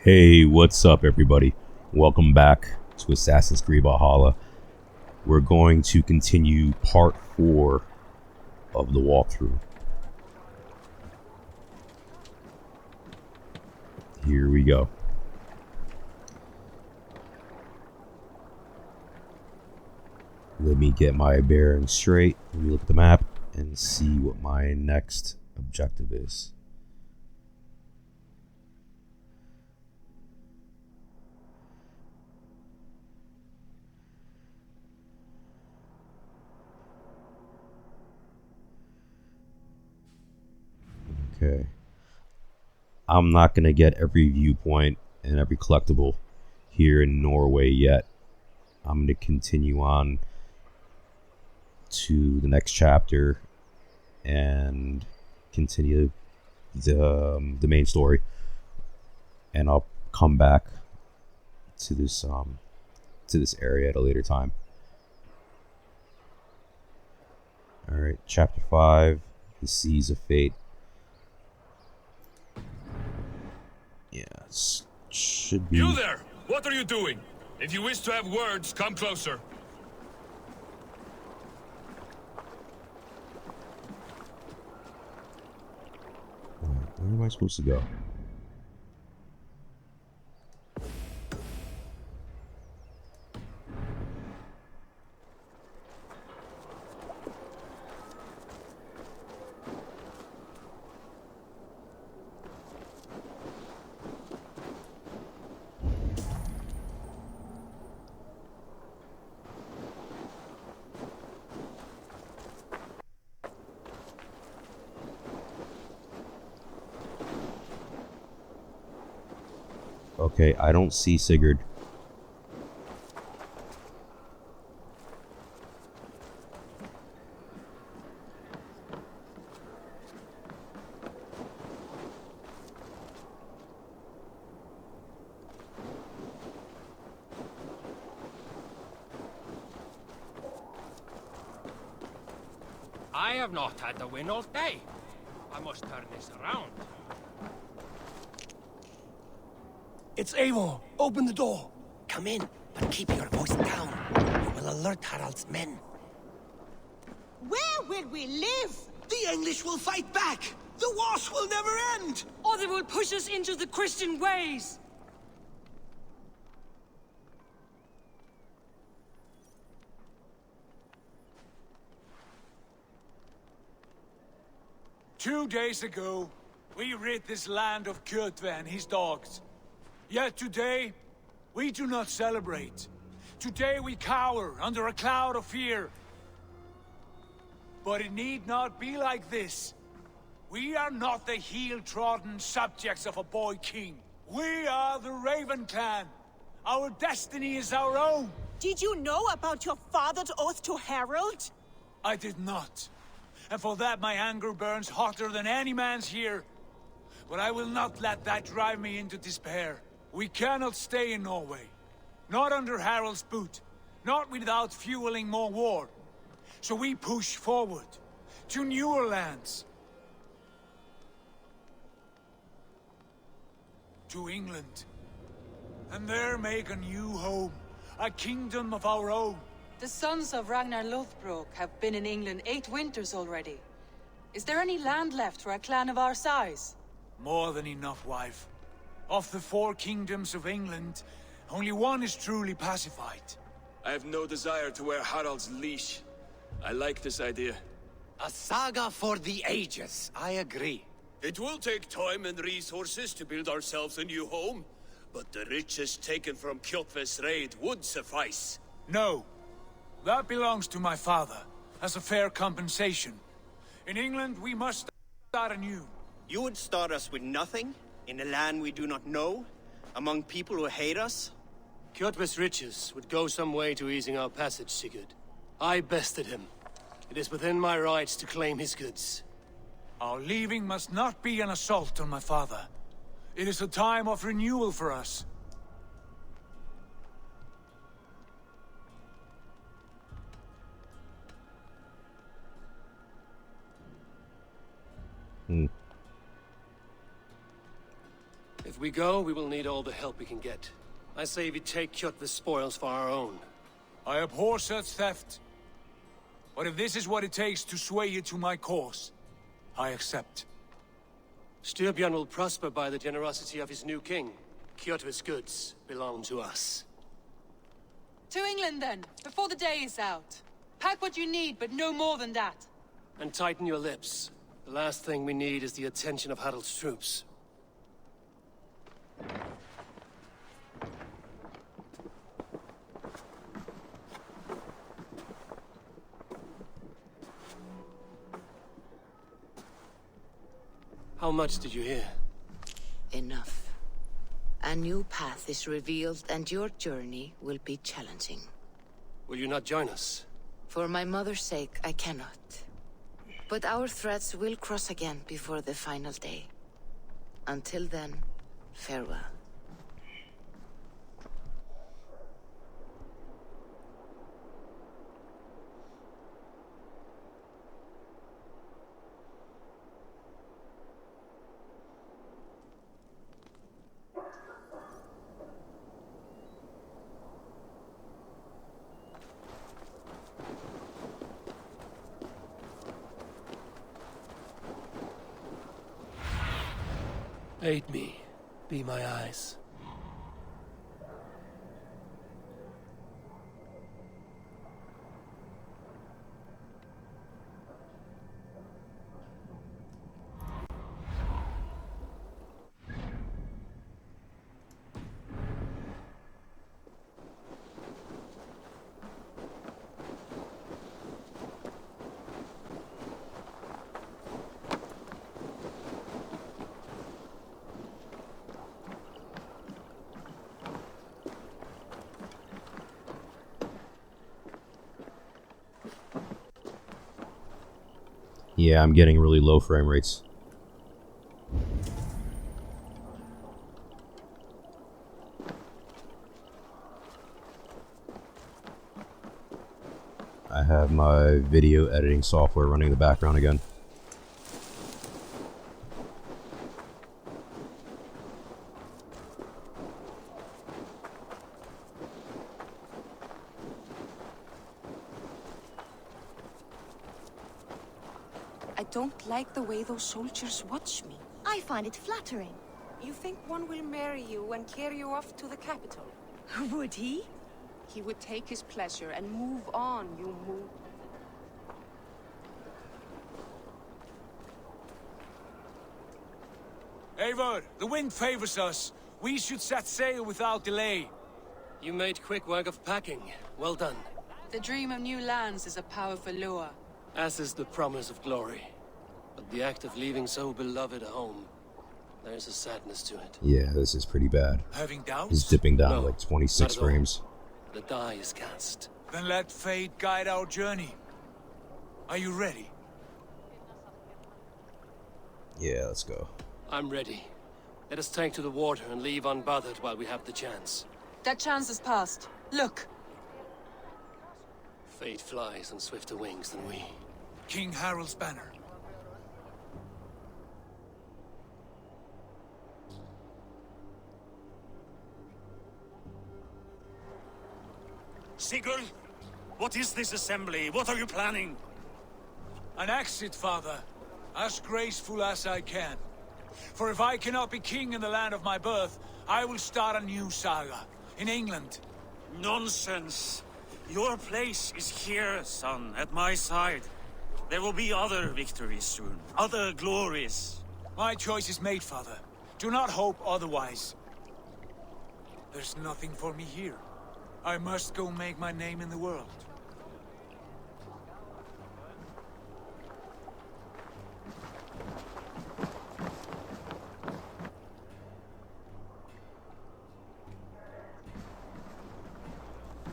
Hey, what's up, everybody? Welcome back to Assassin's Creed Valhalla. We're going to continue part 4 of the walkthrough. Here we go. Let me get my bearings straight. Let me look at the map and see what my next objective is. Okay. I'm not going to get every viewpoint and every collectible here in Norway yet. I'm going to continue on to the next chapter and continue the main story, and I'll come back to this area at a later time. All right, chapter 5, the Seas of Fate. Yeah, it should be. You there! What are you doing? If you wish to have words, come closer. Where am I supposed to go? Okay, I don't see Sigurd. I have not had the win all day. I must turn this around. It's Eivor. Open the door. Come in, but keep your voice down. You will alert Harald's men. Where will we live? The English will fight back! The wars will never end! Or they will push us into the Christian ways! Two days ago, we rid this land of Kjotve and his dogs. Yet today, we do not celebrate. Today we cower under a cloud of fear. But it need not be like this. We are not the heel-trodden subjects of a boy king. We are the Raven clan. Our destiny is our own. Did you know about your father's oath to Harald? I did not. And for that my anger burns hotter than any man's here. But I will not let that drive me into despair. We cannot stay in Norway. Not under Harald's boot. Not without fueling more war. So we push forward. To newer lands. To England. And there make a new home. A kingdom of our own. The sons of Ragnar Lothbrok have been in England 8 winters already. Is there any land left for a clan of our size? More than enough, wife. Of the 4 kingdoms of England, only one is truly pacified. I have no desire to wear Harald's leash. I like this idea. A saga for the ages, I agree. It will take time and resources to build ourselves a new home, but the riches taken from Kjotve's raid would suffice. No. That belongs to my father, as a fair compensation. In England, we must start anew. You would start us with nothing? In a land we do not know? Among people who hate us? Kjotve's riches would go some way to easing our passage, Sigurd. I bested him. It is within my rights to claim his goods. Our leaving must not be an assault on my father. It is a time of renewal for us. If we go, we will need all the help we can get. I say we take Kjotve's spoils for our own. I abhor such theft. But if this is what it takes to sway you to my cause, I accept. Styrbjörn will prosper by the generosity of his new king. Kjotve's goods belong to us. To England, then, before the day is out. Pack what you need, but no more than that. And tighten your lips. The last thing we need is the attention of Harald's troops. How much did you hear? Enough. A new path is revealed, and your journey will be challenging. Will you not join us? For my mother's sake, I cannot. But our threads will cross again before the final day. Until then, farewell. Aid me. Be my eyes. Yeah, I'm getting really low frame rates. I have my video editing software running in the background again. I don't like the way those soldiers watch me. I find it flattering. You think one will marry you and carry you off to the capital? Would he? He would take his pleasure and move on, you move. Eivor, the wind favors us. We should set sail without delay. You made quick work of packing. Well done. The dream of new lands is a powerful lure. As is the promise of glory. But the act of leaving so beloved a home, there's a sadness to it. Yeah, this is pretty bad. Having doubts? It's dipping down No, to like 26 not at all. frames. The die is cast. Then let fate guide our journey. Are you ready? Yeah, let's go. I'm ready. Let us take to the water and leave unbothered while we have the chance. That chance is past. Look. Fate flies on swifter wings than we. King Harald's banner. Sigurd, what is this assembly? What are you planning? An exit, father. As graceful as I can. For if I cannot be king in the land of my birth, I will start a new saga. In England. Nonsense. Your place is here, son, at my side. There will be other victories soon. Other glories. My choice is made, father. Do not hope otherwise. There's nothing for me here. I must go make my name in the world.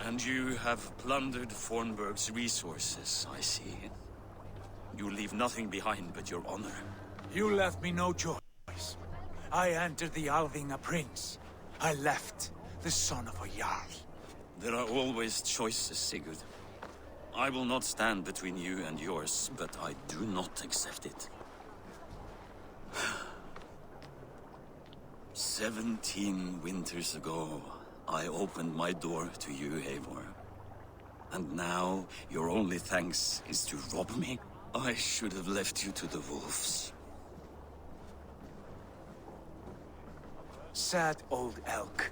And you have plundered Fornburg's resources, I see. You leave nothing behind but your honor. You left me no choice. I entered the Alving a prince. I left the son of a Jarl. There are always choices, Sigurd. I will not stand between you and yours, but I do not accept it. 17 winters ago, I opened my door to you, Eivor. And now, your only thanks is to rob me? I should have left you to the wolves. Sad old elk.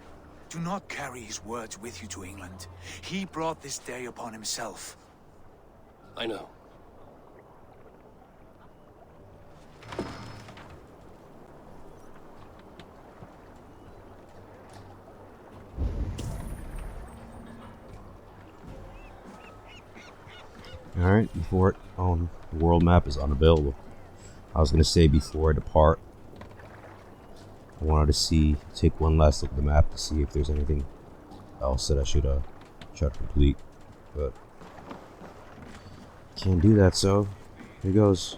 Do not carry his words with you to England. He brought this day upon himself. I know. Alright, before it, the world map is unavailable. I was going to say before I depart, I wanted to take one last look at the map to see if there's anything else that I should try to complete, but can't do that, so here goes.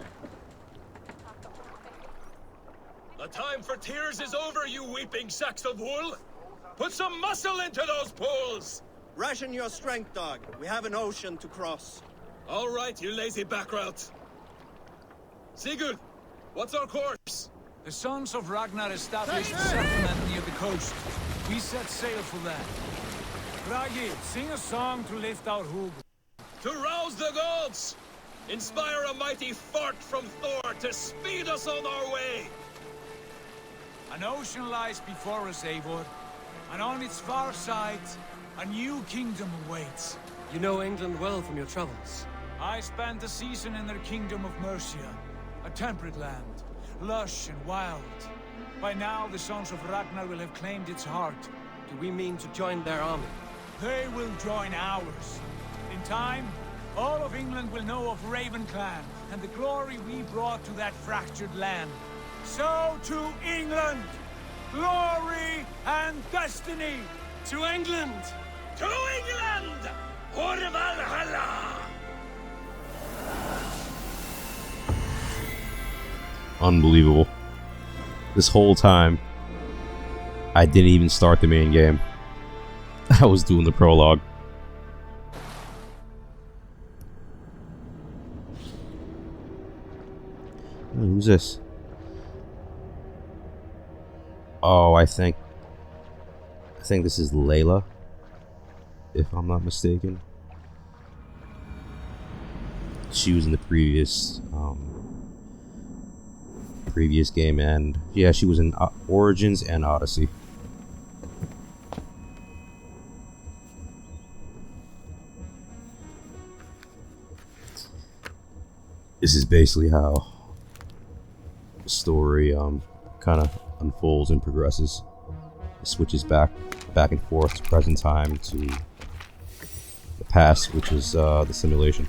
The time for tears is over, you weeping sacks of wool! Put some muscle into those pulls! Ration your strength, dog. We have an ocean to cross. All right, you lazy backrout. Sigurd, what's our course? The sons of Ragnar established a settlement near the coast. We set sail for that. Bragi, sing a song to lift our hoop. To rouse the gods! Inspire a mighty fart from Thor to speed us on our way! An ocean lies before us, Eivor, and on its far side, a new kingdom awaits. You know England well from your travels. I spent a season in their kingdom of Mercia, a temperate land, lush and wild. By now, the sons of Ragnar will have claimed its heart. Do we mean to join their army? They will join ours. In time, all of England will know of Raven Clan and the glory we brought to that fractured land. So to England! Glory and destiny! To England! To England! For Valhalla! Unbelievable. This whole time, I didn't even start the main game. I was doing the prologue. Who's this? Oh, I think this is Layla, if I'm not mistaken. She was in the previous game, and yeah, she was in Origins and Odyssey. This is basically how the story kind of unfolds and progresses. It switches back and forth to present time to the past, which is the simulation.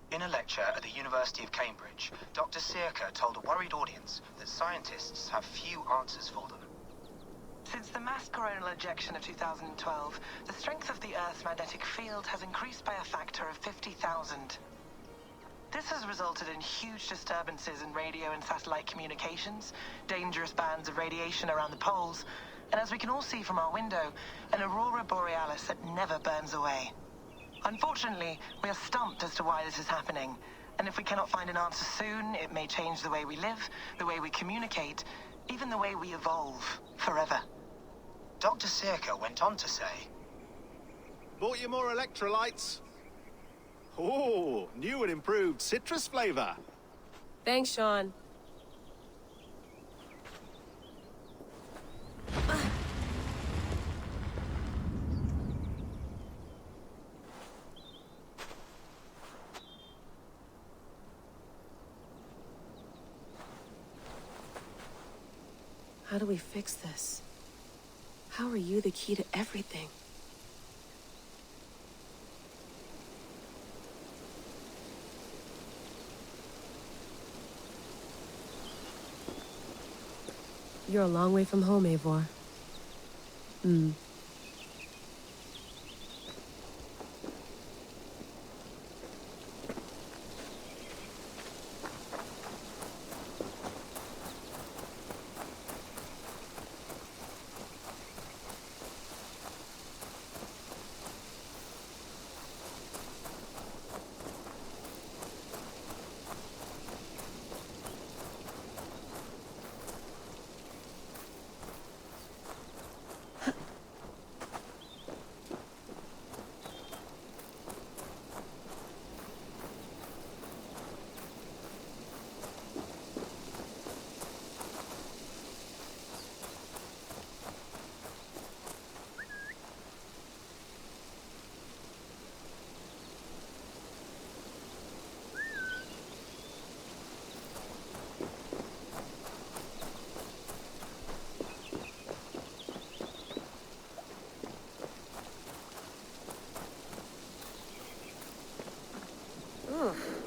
In a lecture at the University of Cambridge, Dr. Sirka told a worried audience that scientists have few answers for them. Since the mass coronal ejection of 2012, the strength of the Earth's magnetic field has increased by a factor of 50,000. This has resulted in huge disturbances in radio and satellite communications, dangerous bands of radiation around the poles, and as we can all see from our window, an aurora borealis that never burns away. Unfortunately, we are stumped as to why this is happening, and if we cannot find an answer soon, it may change the way we live, the way we communicate, even the way we evolve, forever. Dr. Sirka went on to say, "Bought you more electrolytes? Oh, new and improved citrus flavor." Thanks, Sean. How do we fix this? How are you the key to everything? You're a long way from home, Eivor. Hmm. Oof.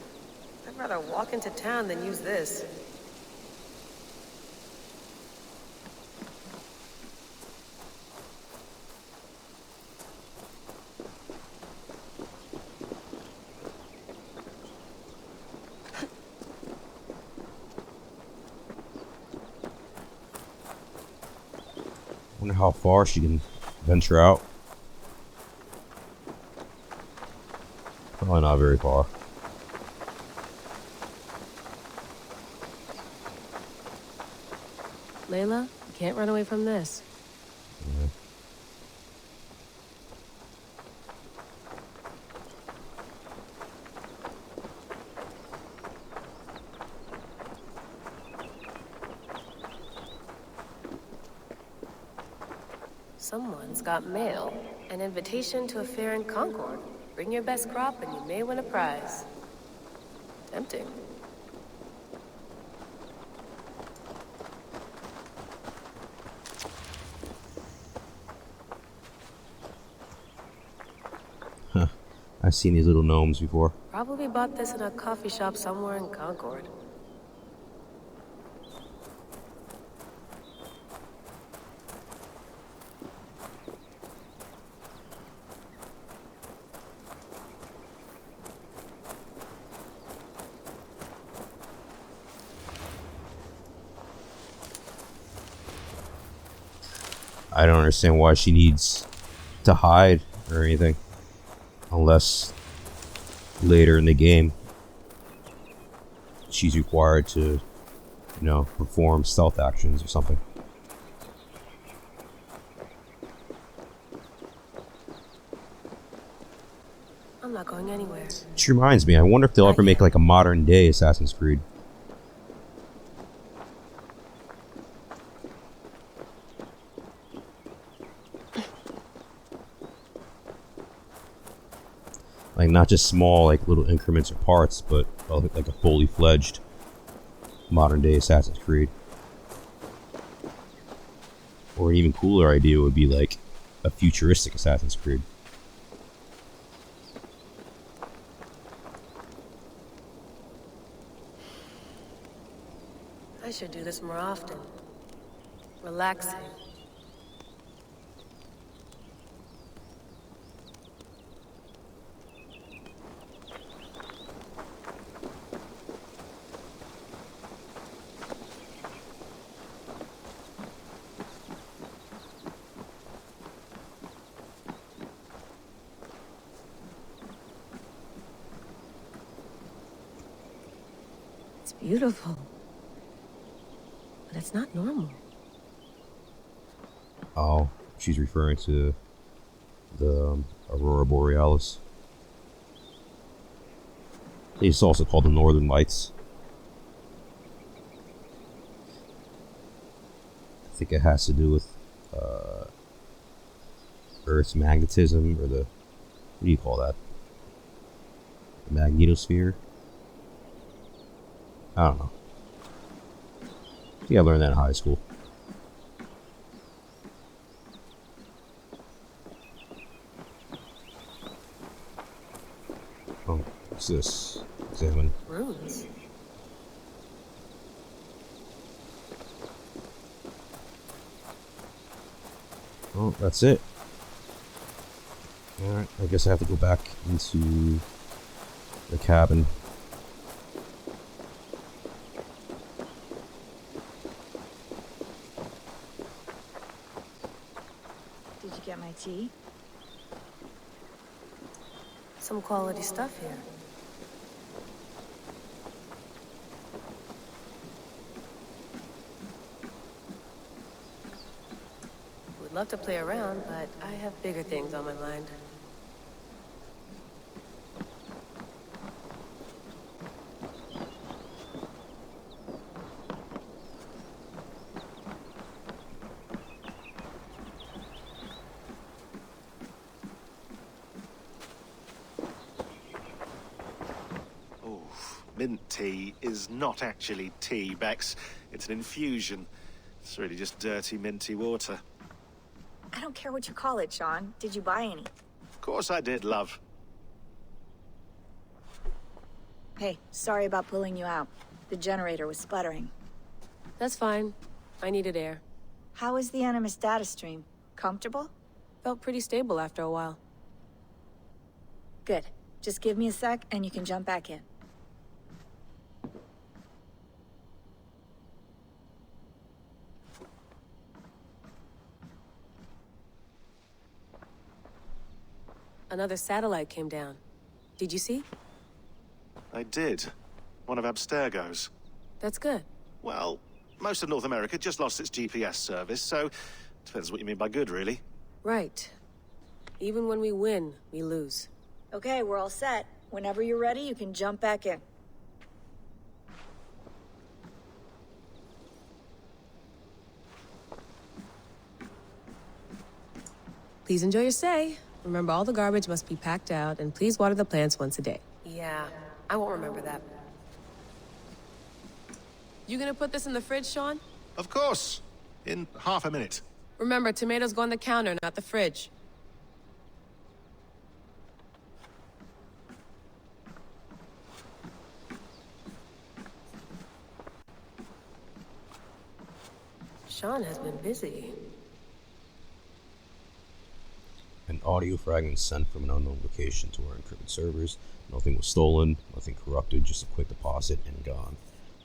I'd rather walk into town than use this. Wonder how far she can venture out. Probably not very far. Layla, you can't run away from this. Yeah. Someone's got mail. An invitation to a fair in Concord. Bring your best crop and you may win a prize. Tempting. Huh. I've seen these little gnomes before. Probably bought this in a coffee shop somewhere in Concord. I don't understand why she needs to hide or anything. Unless later in the game she's required to, you know, perform stealth actions or something. I'm not going anywhere. Which reminds me, I wonder if they'll ever make like a modern day Assassin's Creed. Like not just small like little increments or parts, but like a fully fledged modern day Assassin's Creed. Or an even cooler idea would be like a futuristic Assassin's Creed. I should do this more often. Relaxing. It's beautiful. But it's not normal. Oh, she's referring to the Aurora Borealis. It's also called the Northern Lights. I think it has to do with Earth's magnetism, or the, what do you call that? The magnetosphere? I don't know. I think I learned that in high school. Oh, what's this? Examine. Runes. Well, that's it. Alright, I guess I have to go back into the cabin. Did you get my tea? Some quality stuff here. Would love to play around, but I have bigger things on my mind. Mint tea is not actually tea, Bex. It's an infusion. It's really just dirty, minty water. I don't care what you call it, Sean. Did you buy any? Of course I did, love. Hey, sorry about pulling you out. The generator was sputtering. That's fine. I needed air. How is the Animus data stream? Comfortable? Felt pretty stable after a while. Good. Just give me a sec and you can jump back in. Another satellite came down. Did you see? I did. One of Abstergo's. That's good. Well, most of North America just lost its GPS service, so depends what you mean by good, really. Right. Even when we win, we lose. Okay, we're all set. Whenever you're ready, you can jump back in. Please enjoy your stay. Remember, all the garbage must be packed out, and please water the plants once a day. Yeah, I won't remember that. You gonna put this in the fridge, Sean? Of course. In half a minute. Remember, tomatoes go on the counter, not the fridge. Sean has been busy. An audio fragment sent from an unknown location to our encrypted servers. Nothing was stolen, nothing corrupted, just a quick deposit and gone.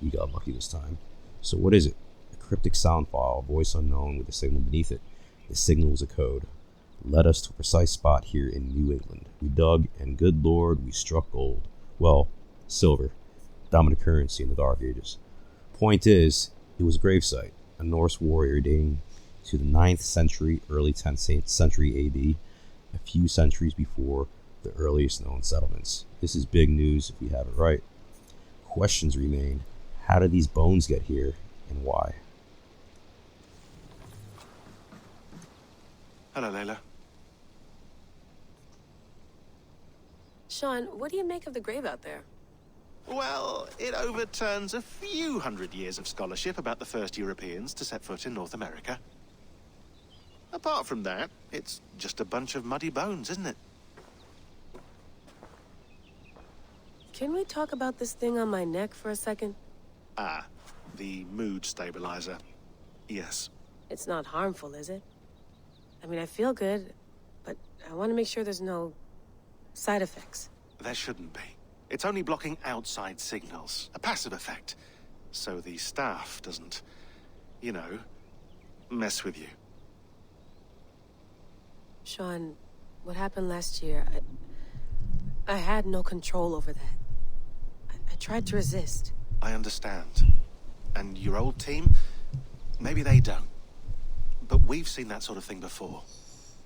We got lucky this time. So what is it? A cryptic sound file, voice unknown with a signal beneath it. The signal was a code. Led us to a precise spot here in New England. We dug, and good lord, we struck gold. Well, silver. Dominant currency in the Dark Ages. Point is, it was a gravesite. A Norse warrior dating to the 9th century, early 10th century AD. A few centuries before the earliest known settlements. This is big news if we have it right. Questions remain. How did these bones get here, and why? Hello, Layla. Sean, what do you make of the grave out there? Well, it overturns a few hundred years of scholarship about the first Europeans to set foot in North America. Apart from that, it's just a bunch of muddy bones, isn't it? Can we talk about this thing on my neck for a second? Ah, the mood stabilizer. Yes. It's not harmful, is it? I mean, I feel good, but I want to make sure there's no side effects. There shouldn't be. It's only blocking outside signals, a passive effect, so the staff doesn't, you know, mess with you. Sean, what happened last year, I had no control over that. I tried to resist. I understand. And your old team, maybe they don't. But we've seen that sort of thing before.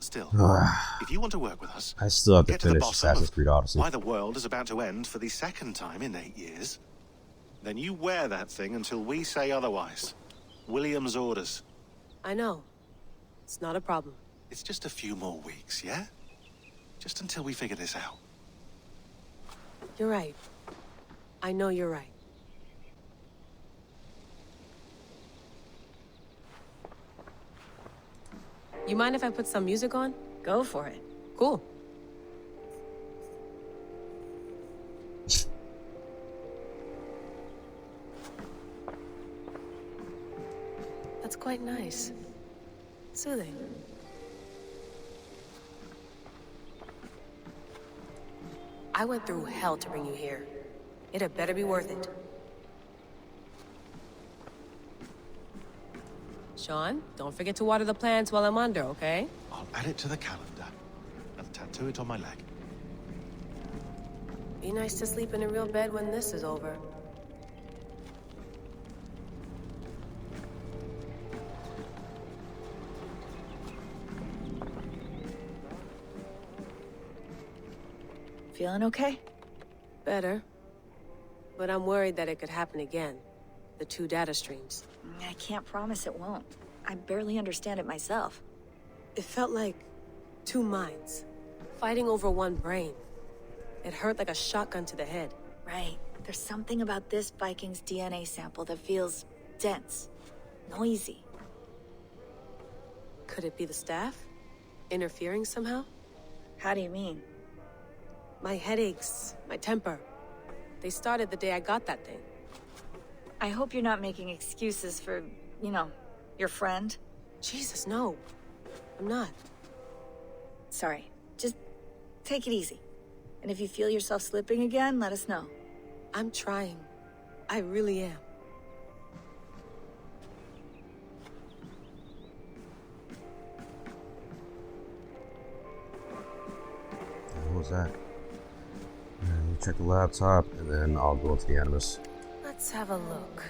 Still, if you want to work with us, I still have to get to the finish bottom Assassin's of Creed Odyssey. why the world is about to end for the second time in 8 years, then you wear that thing until we say otherwise. William's orders. I know. It's not a problem. It's just a few more weeks, yeah? Just until we figure this out. You're right. I know you're right. You mind if I put some music on? Go for it. Cool. That's quite nice. Soothing. I went through hell to bring you here. It had better be worth it. Sean, don't forget to water the plants while I'm under, okay? I'll add it to the calendar and tattoo it on my leg. Be nice to sleep in a real bed when this is over. Feeling okay? Better. But I'm worried that it could happen again. The 2 data streams. I can't promise it won't. I barely understand it myself. It felt like 2 minds, fighting over 1 brain. It hurt like a shotgun to the head. Right. There's something about this Viking's DNA sample that feels dense, noisy. Could it be the staff? Interfering somehow? How do you mean? My headaches, my temper. They started the day I got that thing. I hope you're not making excuses for, you know, your friend. Jesus, no. I'm not. Sorry. Just take it easy. And if you feel yourself slipping again, let us know. I'm trying. I really am. What was that? Check the laptop, and then I'll go to the Animus. Let's have a look.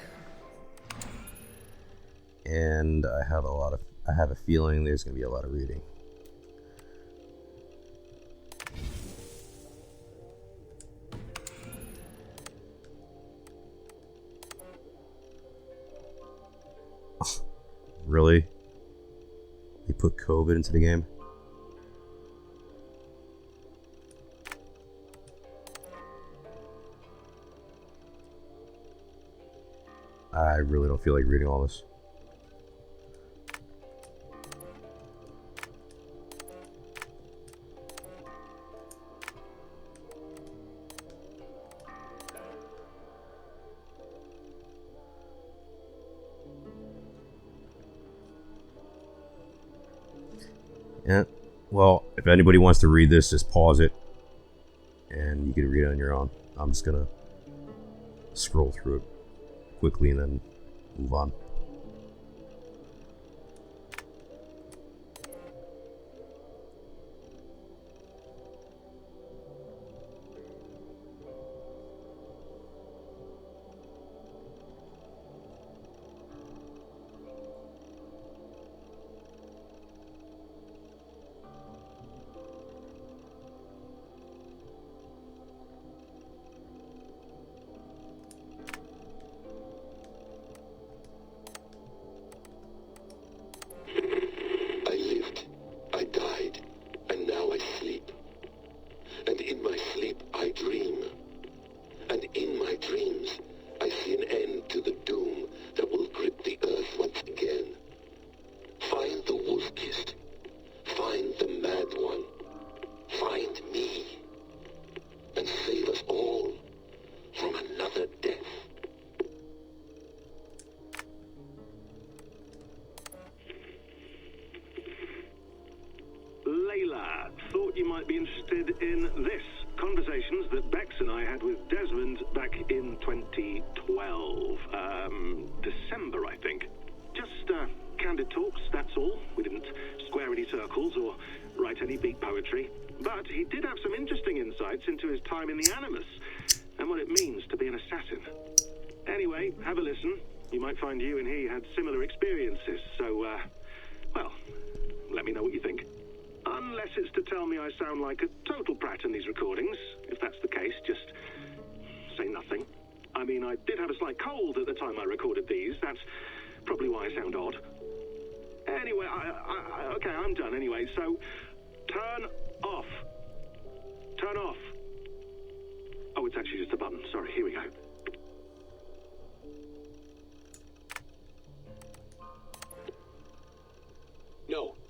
And I have a feeling there's gonna be a lot of reading. Really? They put COVID into the game? I really don't feel like reading all this. Yeah, well, if anybody wants to read this, just pause it and you can read it on your own. I'm just gonna scroll through it quickly and then move on.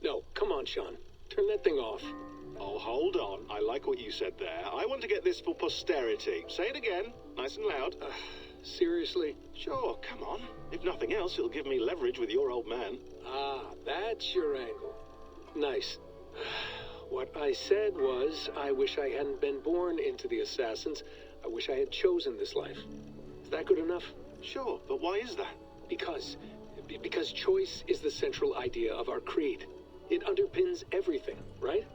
No, come on, Sean. Turn that thing off. Oh, hold on. I like what you said there. I want to get this for posterity. Say it again, nice and loud. Seriously? Sure, come on. If nothing else, it'll give me leverage with your old man. Ah, that's your angle. Nice. What I said was, I wish I hadn't been born into the Assassins. I wish I had chosen this life. Is that good enough? Sure, but why is that? Because choice is the central idea of our creed. It underpins everything, right?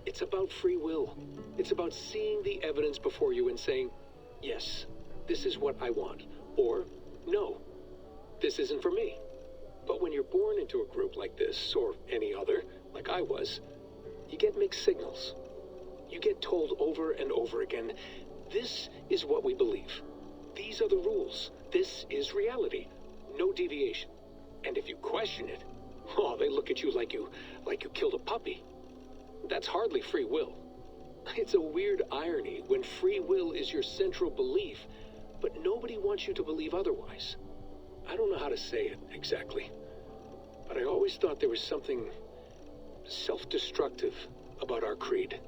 It's about free will. It's about seeing the evidence before you and saying, yes, this is what I want. Or, no, this isn't for me. But when you're born into a group like this, or any other, like I was, you get mixed signals. You get told over and over again, this is what we believe. These are the rules. This is reality. No deviation. And if you question it, oh, they look at you like you killed a puppy. That's hardly free will. It's a weird irony when free will is your central belief, but nobody wants you to believe otherwise. I don't know how to say it exactly, but I always thought there was something self-destructive about our creed.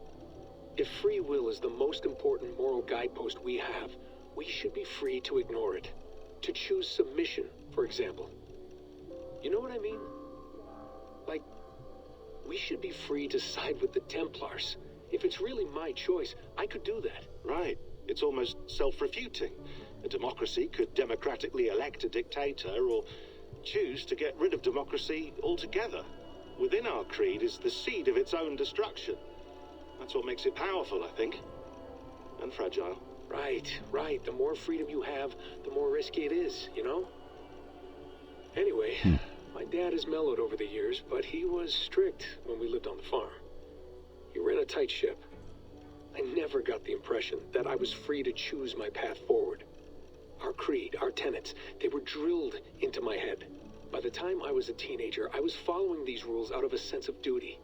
If free will is the most important moral guidepost we have, we should be free to ignore it. To choose submission, for example. You know what I mean? Like, we should be free to side with the Templars. If it's really my choice, I could do that. Right. It's almost self-refuting. A democracy could democratically elect a dictator or choose to get rid of democracy altogether. Within our creed is the seed of its own destruction. That's what makes it powerful, I think. And fragile. Right. The more freedom you have, the more risky it is, you know? Anyway, my dad has mellowed over the years, but he was strict when we lived on the farm. He ran a tight ship. I never got the impression that I was free to choose my path forward. Our creed, our tenets, they were drilled into my head. By the time I was a teenager, I was following these rules out of a sense of duty.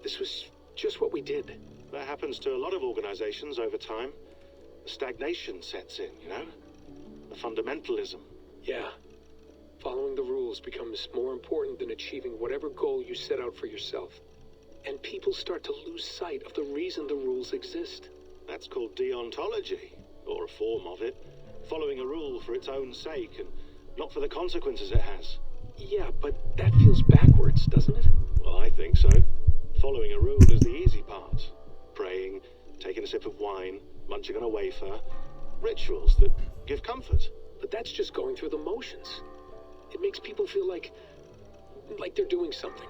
This was just what we did. That happens to a lot of organizations over time. The stagnation sets in, you know? The fundamentalism. Yeah. Following the rules becomes more important than achieving whatever goal you set out for yourself. And people start to lose sight of the reason the rules exist. That's called deontology, or a form of it. Following a rule for its own sake and not for the consequences it has. Yeah, but that feels backwards, doesn't it? Well, I think so. Following a rule is the easy part. Praying, taking a sip of wine, munching on a wafer. Rituals that give comfort. But that's just going through the motions. It makes people feel like they're doing something.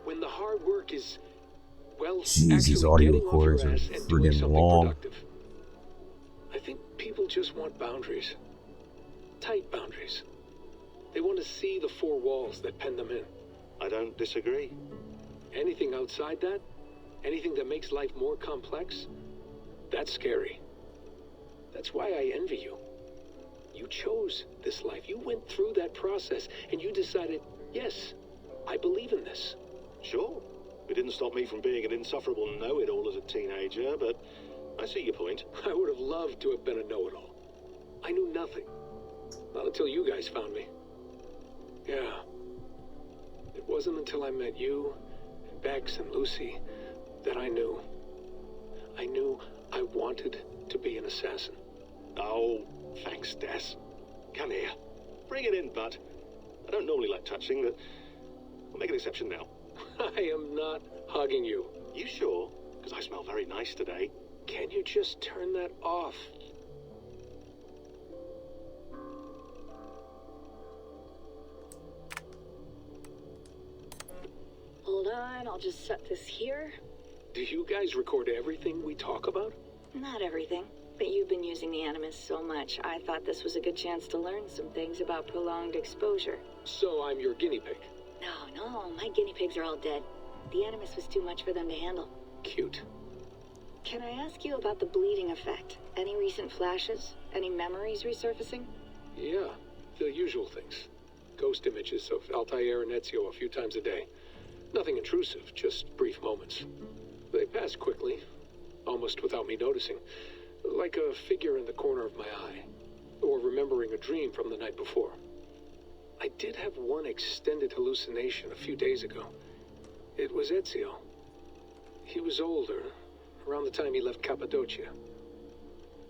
When the hard work is, well, Jeez, these audio recordings are friggin' long. Productive. I think people just want boundaries. Tight boundaries. They want to see the four walls that pen them in. I don't disagree. Anything outside that, anything that makes life more complex, that's scary. That's why I envy you. You chose this life. You went through that process and you decided, yes, I believe in this. Sure. It didn't stop me from being an insufferable know-it-all as a teenager, but I see your point. I would have loved to have been a know-it-all. I knew nothing. Not until you guys found me. Yeah. It wasn't until I met you, and Bex and Lucy, that I knew. I knew I wanted to be an assassin. Oh, thanks, Des. Come here. Bring it in, bud. I don't normally like touching, but we'll make an exception now. I am not hugging you. You sure? Because I smell very nice today. Can you just turn that off? Hold on, I'll just set this here. Do you guys record everything we talk about? Not everything, but you've been using the Animus so much, I thought this was a good chance to learn some things about prolonged exposure. So I'm your guinea pig? No, my guinea pigs are all dead. The Animus was too much for them to handle. Cute. Can I ask you about the bleeding effect? Any recent flashes? Any memories resurfacing? Yeah, the usual things. Ghost images of Altair and Ezio a few times a day. Nothing intrusive, just brief moments. They pass quickly, almost without me noticing. Like a figure in the corner of my eye. Or remembering a dream from the night before. I did have one extended hallucination a few days ago. It was Ezio. He was older, around the time he left Cappadocia.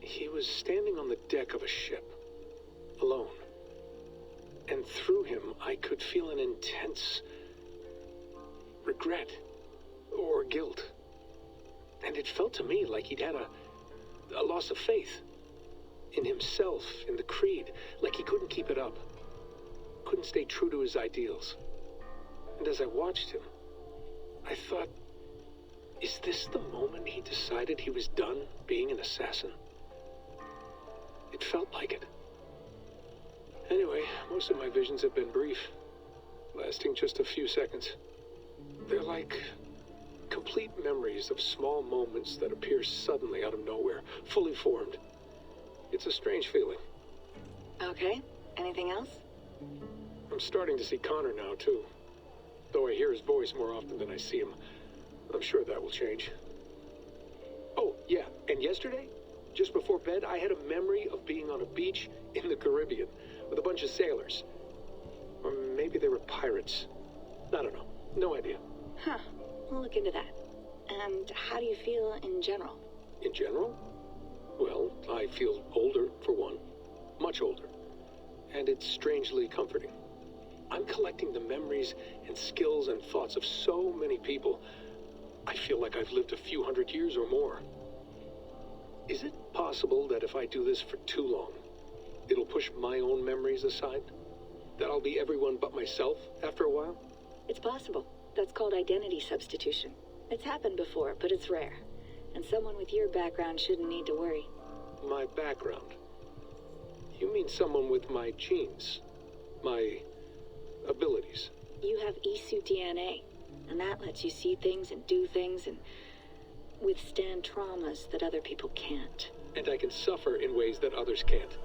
He was standing on the deck of a ship, alone. And through him, I could feel an intense regret or guilt. And it felt to me like he'd had a loss of faith. In himself, in the creed, like he couldn't keep it up. Couldn't stay true to his ideals. And as I watched him, I thought, is this the moment he decided he was done being an assassin? It felt like it. Anyway, most of my visions have been brief, lasting just a few seconds. They're like complete memories of small moments that appear suddenly out of nowhere, fully formed. It's a strange feeling. Okay. Anything else? I'm starting to see Connor now, too. Though I hear his voice more often than I see him. I'm sure that will change. Oh, yeah, and yesterday, just before bed, I had a memory of being on a beach in the Caribbean with a bunch of sailors. Or maybe they were pirates. I don't know. No idea. Huh. We'll look into that. And how do you feel in general? In general? Well, I feel older, for one. Much older. And it's strangely comforting. I'm collecting the memories and skills and thoughts of so many people. I feel like I've lived a few hundred years or more. Is it possible that if I do this for too long, it'll push my own memories aside? That I'll be everyone but myself after a while? It's possible. That's called identity substitution. It's happened before, but it's rare. And someone with your background shouldn't need to worry. My background? You mean someone with my genes? My abilities? You have Isu DNA, and that lets you see things and do things and withstand traumas that other people can't. And I can suffer in ways that others can't.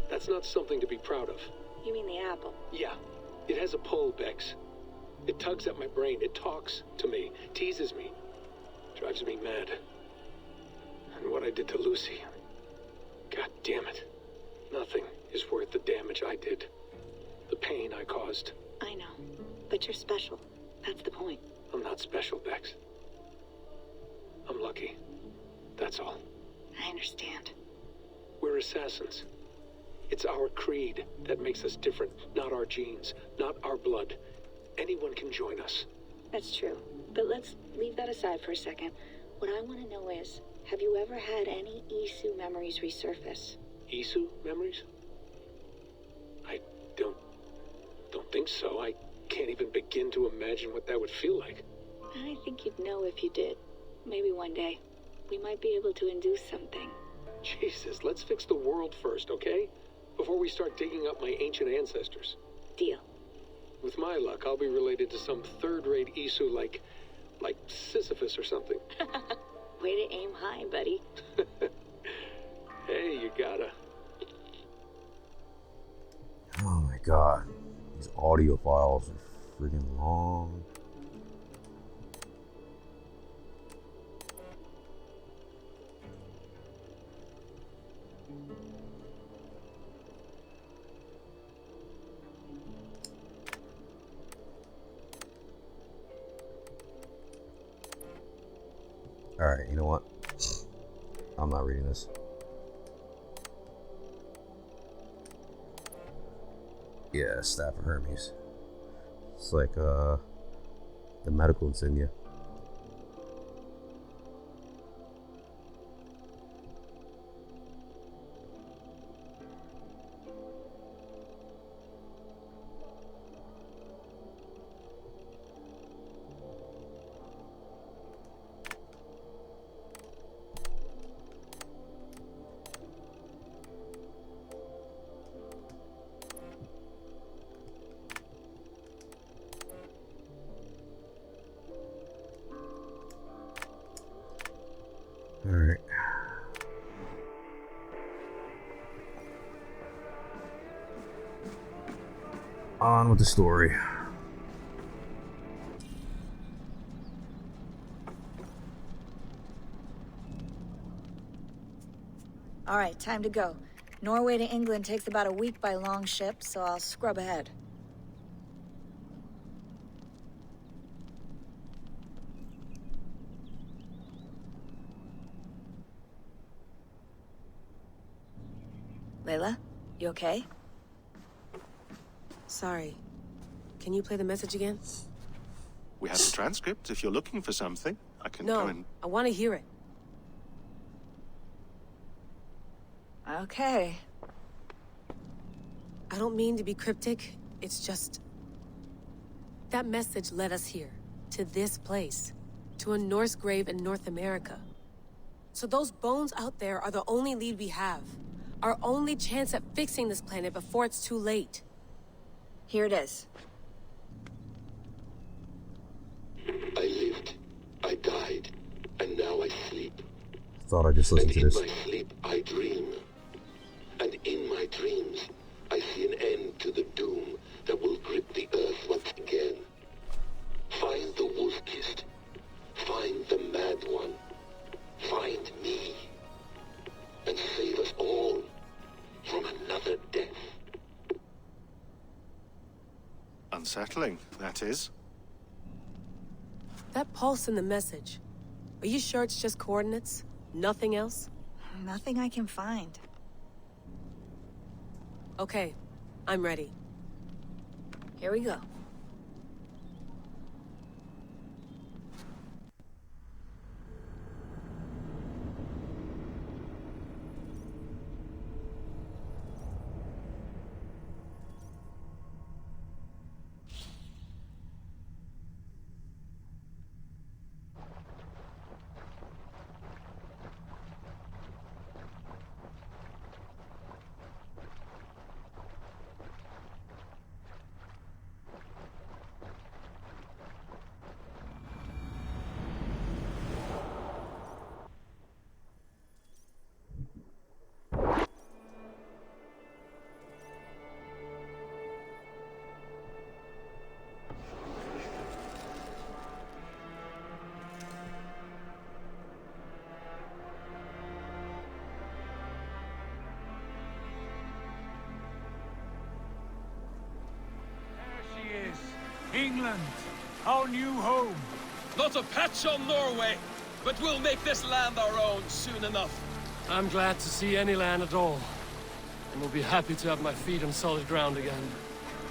That's not something to be proud of. You mean the apple? Yeah. It has a pull, Bex. It tugs at my brain. It talks to me. Teases me. Drives me mad. And what I did to Lucy... God damn it. Nothing is worth the damage I did. The pain I caused. I know. But you're special. That's the point. I'm not special, Bex. I'm lucky. That's all. I understand. We're assassins. It's our creed that makes us different, not our genes, not our blood. Anyone can join us. That's true. But let's leave that aside for a second. What I want to know is, have you ever had any Isu memories resurface? Isu memories? I don't think so. I can't even begin to imagine what that would feel like. I think you'd know if you did. Maybe one day. We might be able to induce something. Jesus, let's fix the world first, okay? Before we start digging up my ancient ancestors. Deal. With my luck, I'll be related to some third-rate Isu like Sisyphus or something. Way to aim high, buddy. Hey, you gotta. Oh my god. These audio files are freaking long. Alright, you know what? I'm not reading this. Yeah, Staff of Hermes. It's like the medical insignia. Alright. On with the story. All right, time to go. Norway to England takes about a week by long ship, so I'll scrub ahead. Layla, you okay? Sorry. Can you play the message again? We have the transcript if you're looking for something. I can No, go in. I want to hear it. Okay. I don't mean to be cryptic. It's just... that message led us here. To this place. To a Norse grave in North America. So those bones out there are the only lead we have. Our only chance at fixing this planet before it's too late. Here it is. I lived, I died, and now I sleep. Thought I just listened to this. In my sleep, I dream. And in my dreams, I see an end to the doom that will grip the Earth once again. Find the wolf-kissed. Find the mad one. Find me. And save us all from another death. Unsettling, that is. That pulse in the message. Are you sure it's just coordinates? Nothing else? Nothing I can find. Okay, I'm ready. Here we go. England, our new home. Not a patch on Norway, but we'll make this land our own soon enough. I'm glad to see any land at all. And will be happy to have my feet on solid ground again.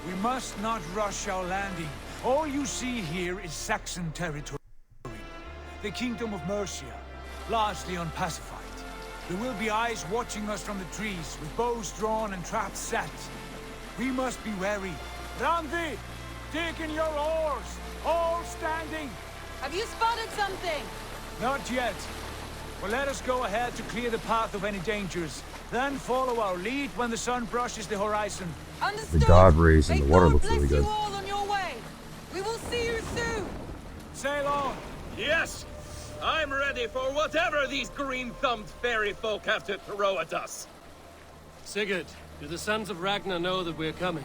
We must not rush our landing. All you see here is Saxon territory. The Kingdom of Mercia, largely unpacified. There will be eyes watching us from the trees, with bows drawn and traps set. We must be wary. Randi, dig in your oars, all standing. Have you spotted something? Not yet. Well, let us go ahead to clear the path of any dangers. Then follow our lead when the sun brushes the horizon. Understood. The god rays in the water looks bless really good. you all on your way. We will see you soon. Sail on. Yes, I'm ready for whatever these green-thumbed fairy folk have to throw at us. Sigurd, do the sons of Ragnar know that we're coming?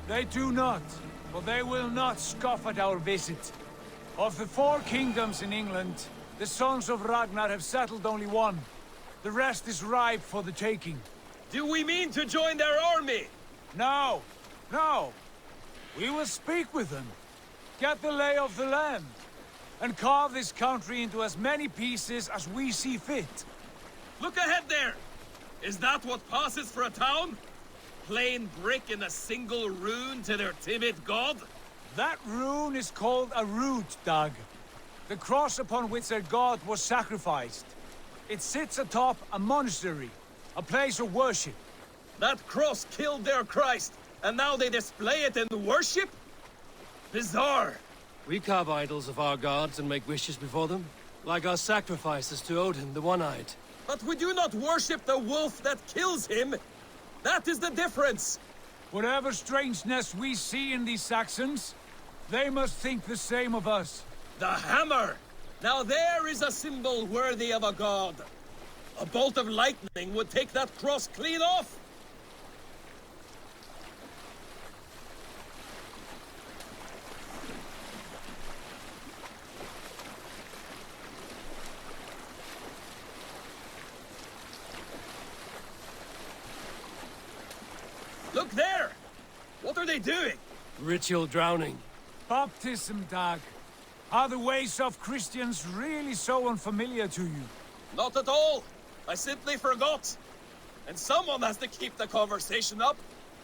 They do not, but they will not scoff at our visit. Of the 4 kingdoms in England, the sons of Ragnar have settled only one. The rest is ripe for the taking. Do we mean to join their army? No, no. We will speak with them, get the lay of the land, and carve this country into as many pieces as we see fit. Look ahead there! Is that what passes for a town? Plain brick in a single rune to their timid god? That rune is called a root, Dag. The cross upon which their god was sacrificed. It sits atop a monastery, a place of worship. That cross killed their Christ, and now they display it in worship? Bizarre. We carve idols of our gods and make wishes before them, like our sacrifices to Odin, the One-Eyed. But we do not worship the wolf that kills him. That is the difference. Whatever strangeness we see in these Saxons, they must think the same of us. The hammer! Now there is a symbol worthy of a god. A bolt of lightning would take that cross clean off. Look there! What are they doing? Ritual drowning. Baptism, Dag. Are the ways of Christians really so unfamiliar to you? Not at all. I simply forgot. And someone has to keep the conversation up.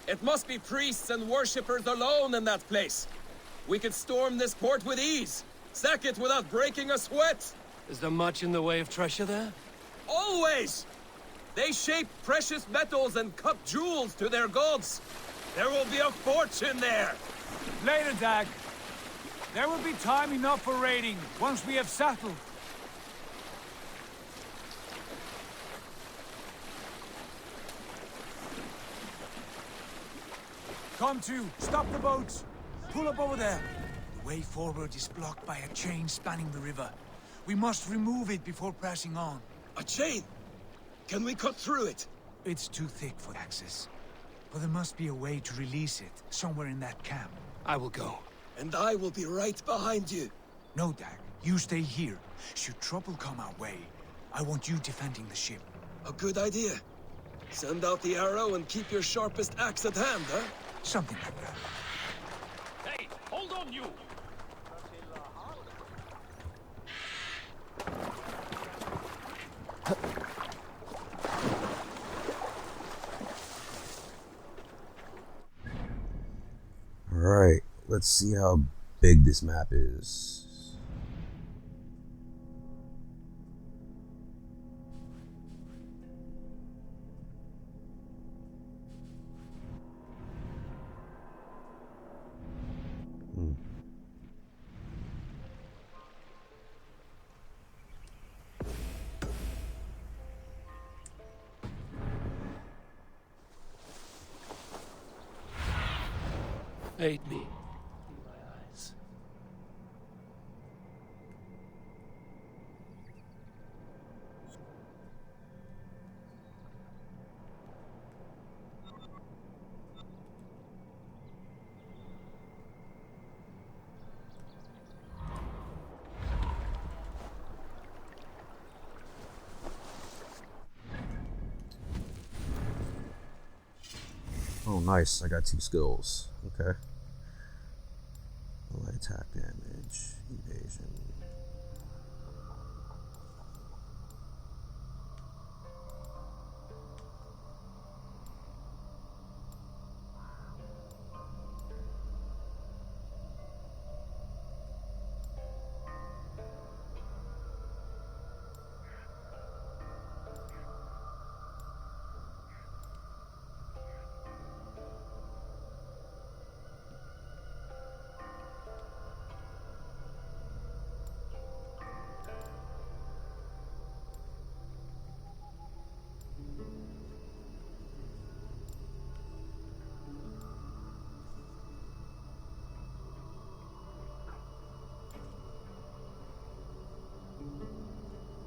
It must be priests and worshippers alone in that place. We could storm this port with ease. Sack it without breaking a sweat. Is there much in the way of treasure there? Always! They shape precious metals and cut jewels to their gods. There will be a fortune there. Later, Dag. There will be time enough for raiding once we have settled. Come to, stop the boats. Pull up over there. The way forward is blocked by a chain spanning the river. We must remove it before pressing on. A chain? Can we cut through it? It's too thick for access. But there must be a way to release it, somewhere in that camp. I will go. And I will be right behind you. No, Dag. You stay here. Should trouble come our way, I want you defending the ship. A good idea. Send out the arrow and keep your sharpest axe at hand, huh? Something like that. Hey, hold on you! Alright, let's see how big this map is. Aid me. My eyes. Oh, nice. I got 2 skills. Okay. Light attack damage, evasion.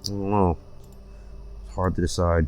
I don't know. It's hard to decide.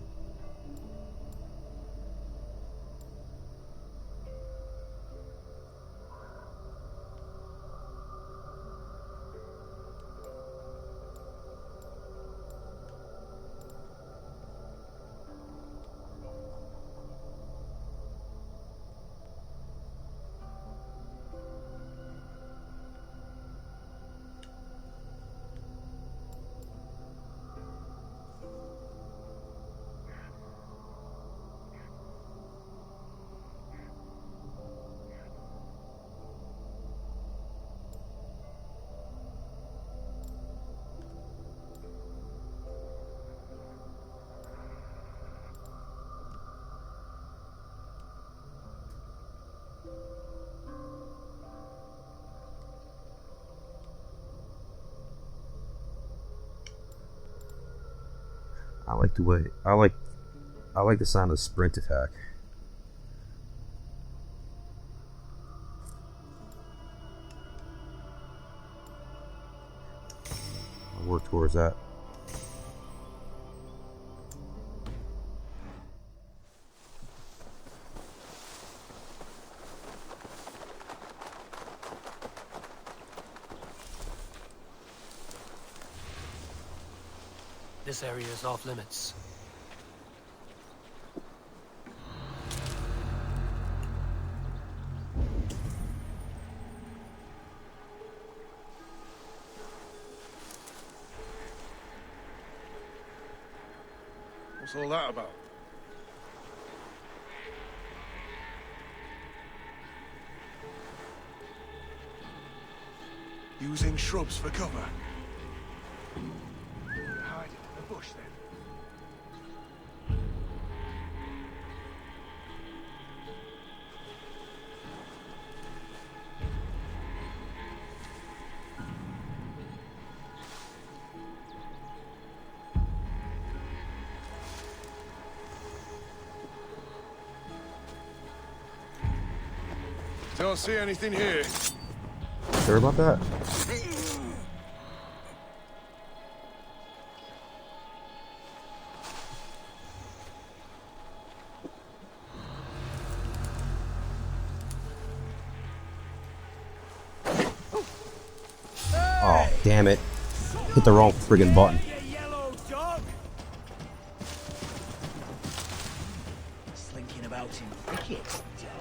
I like the way I like the sound of sprint attack. I'll work towards that. This area is off limits. What's all that about? Using shrubs for cover. Don't see anything here. Sure about that? Oh, damn it. Hit the wrong friggin' button. Slinking about in thickets, dog.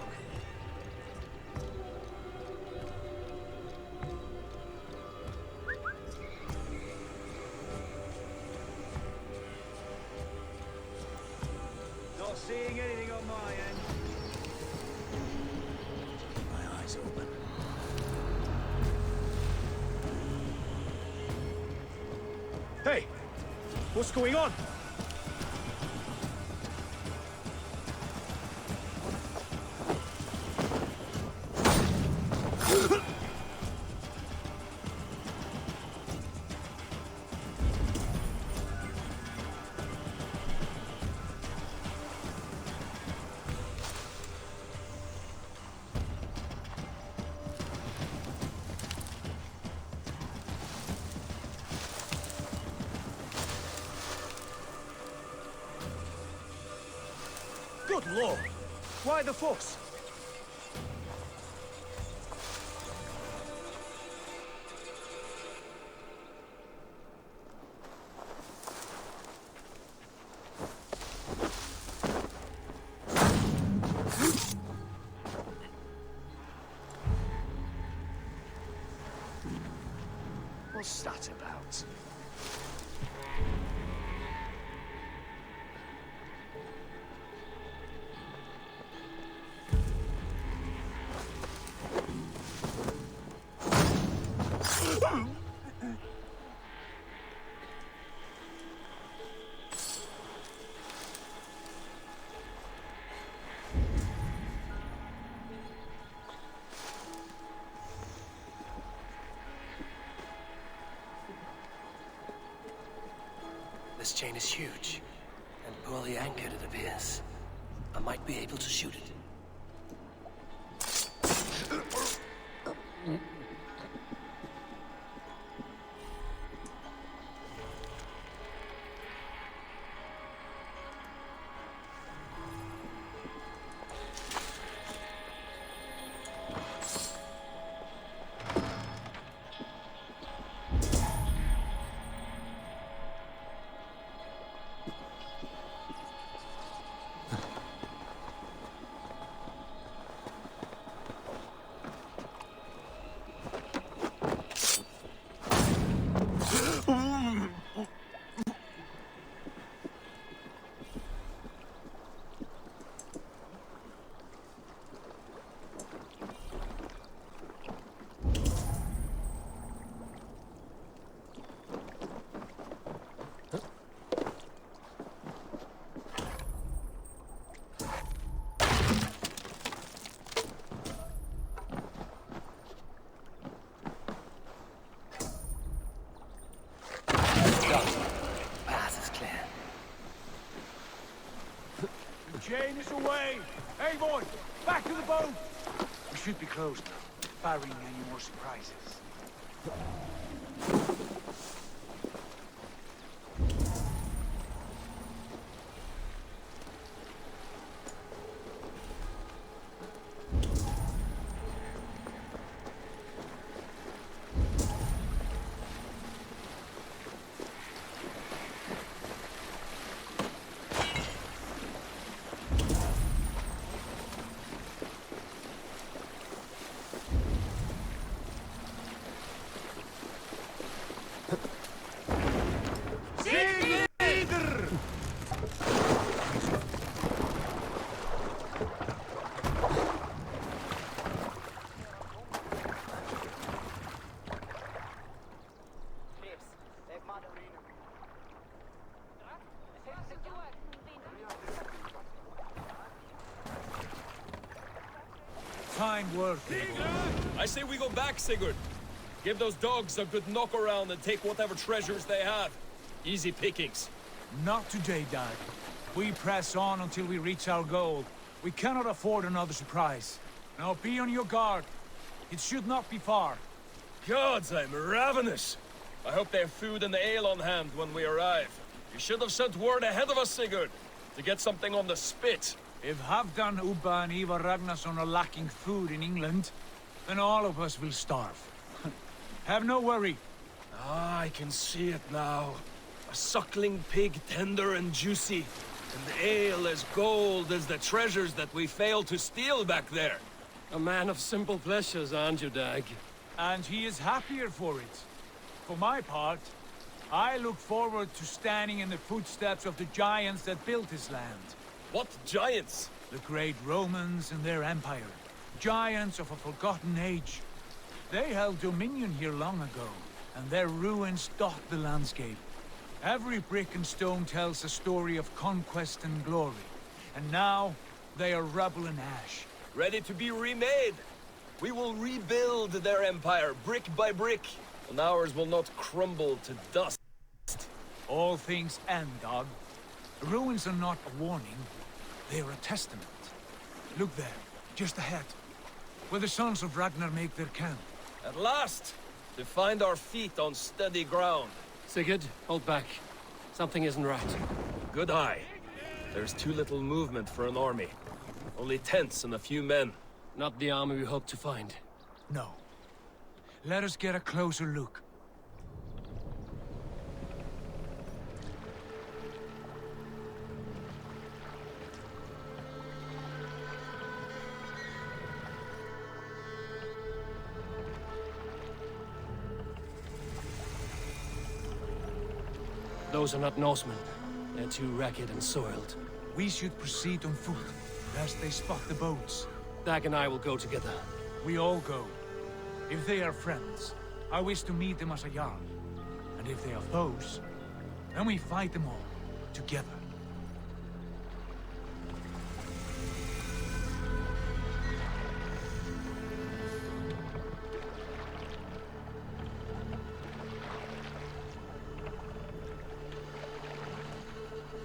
Not seeing anything on my end. Keep my eyes open. Hey! What's going on? Good lord! Why the fuss? What's that about? This chain is huge, and poorly anchored it appears. I might be able to shoot it. Chain is away! Hey, boy! Back to the boat! We should be close now, barring any more surprises. Fine work, I say we go back, Sigurd. Give those dogs a good knock around and take whatever treasures they have. Easy pickings. Not today, Dad. We press on until we reach our goal. We cannot afford another surprise. Now be on your guard. It should not be far. Gods, I'm ravenous. I hope they have food and ale on hand when we arrive. You should have sent word ahead of us, Sigurd, to get something on the spit. If Halfdan, Ubba, and Ivar Ragnarsson are lacking food in England, then all of us will starve. Have no worry. Ah, I can see it now. A suckling pig, tender and juicy. And ale as gold as the treasures that we failed to steal back there. A man of simple pleasures, aren't you, Dag? And he is happier for it. For my part, I look forward to standing in the footsteps of the giants that built this land. What giants? The great Romans and their empire. Giants of a forgotten age. They held dominion here long ago, and their ruins dot the landscape. Every brick and stone tells a story of conquest and glory. And now, they are rubble and ash. Ready to be remade. We will rebuild their empire, brick by brick, and ours will not crumble to dust. All things end, Dog. Ruins are not a warning. They are a testament. Look there, just ahead, where the sons of Ragnar make their camp. At last, to find our feet on steady ground. Sigurd, hold back. Something isn't right. Good eye. There's too little movement for an army. Only tents and a few men. Not the army we hope to find. No. Let us get a closer look. Those are not Norsemen. They're too ragged and soiled. We should proceed on foot, lest they spot the boats. Dag and I will go together. We all go. If they are friends, I wish to meet them as a jarl. And if they are foes, then we fight them all, together.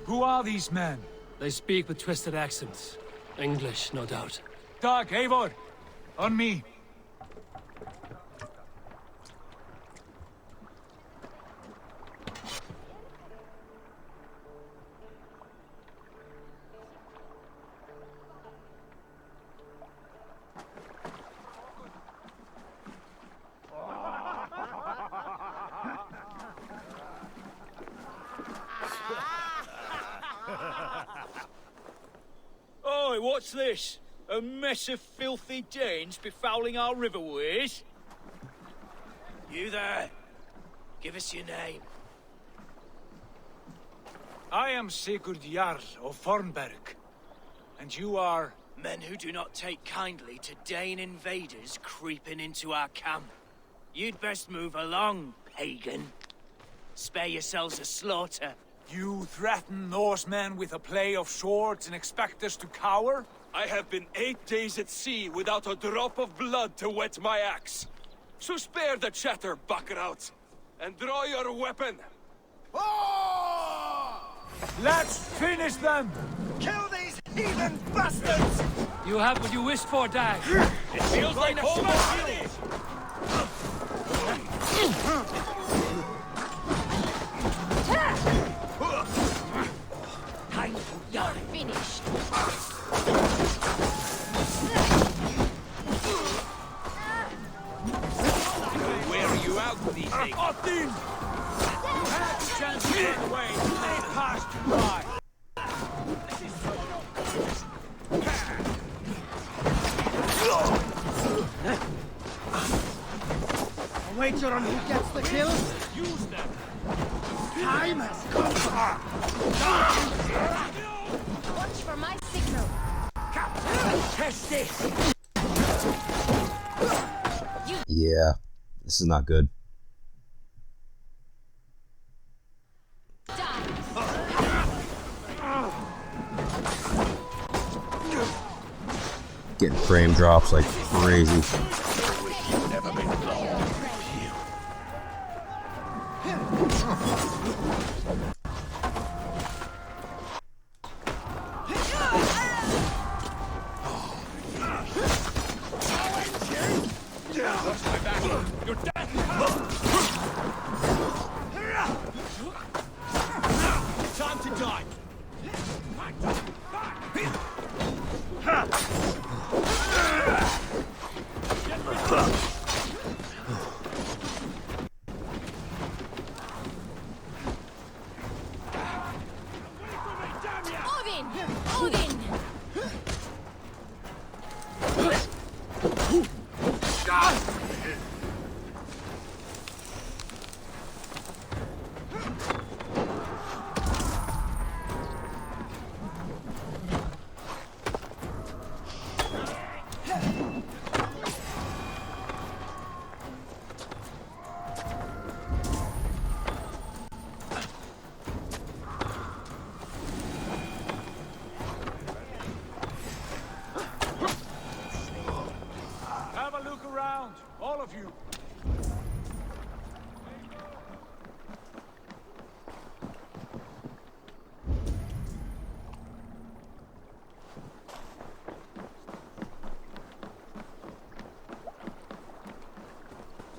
Who are these men? They speak with twisted accents. English, no doubt. Dag, Eivor! On me! Oi, what's this? A mess of filthy Danes befouling our riverways? You there! Give us your name. I am Sigurd Jarl of Fornberg. And you are... Men who do not take kindly to Dane invaders creeping into our camp. You'd best move along, pagan. Spare yourselves a slaughter. You threaten Norsemen with a play of swords and expect us to cower? I have been 8 days at sea without a drop of blood to wet my axe. So spare the chatter, Buckerout, and draw your weapon. Let's finish them! Kill these heathen bastards! You have what you wished for, Dag. It feels like home already! You're finished. Wear you out with these things. Odin! You had the chance to run away. They passed you by. A wager on who gets the kill? Use them. Time has come. Watch for my signal. Test this. Yeah, this is not good. Getting frame drops like crazy. Odin! Have a look around, all of you.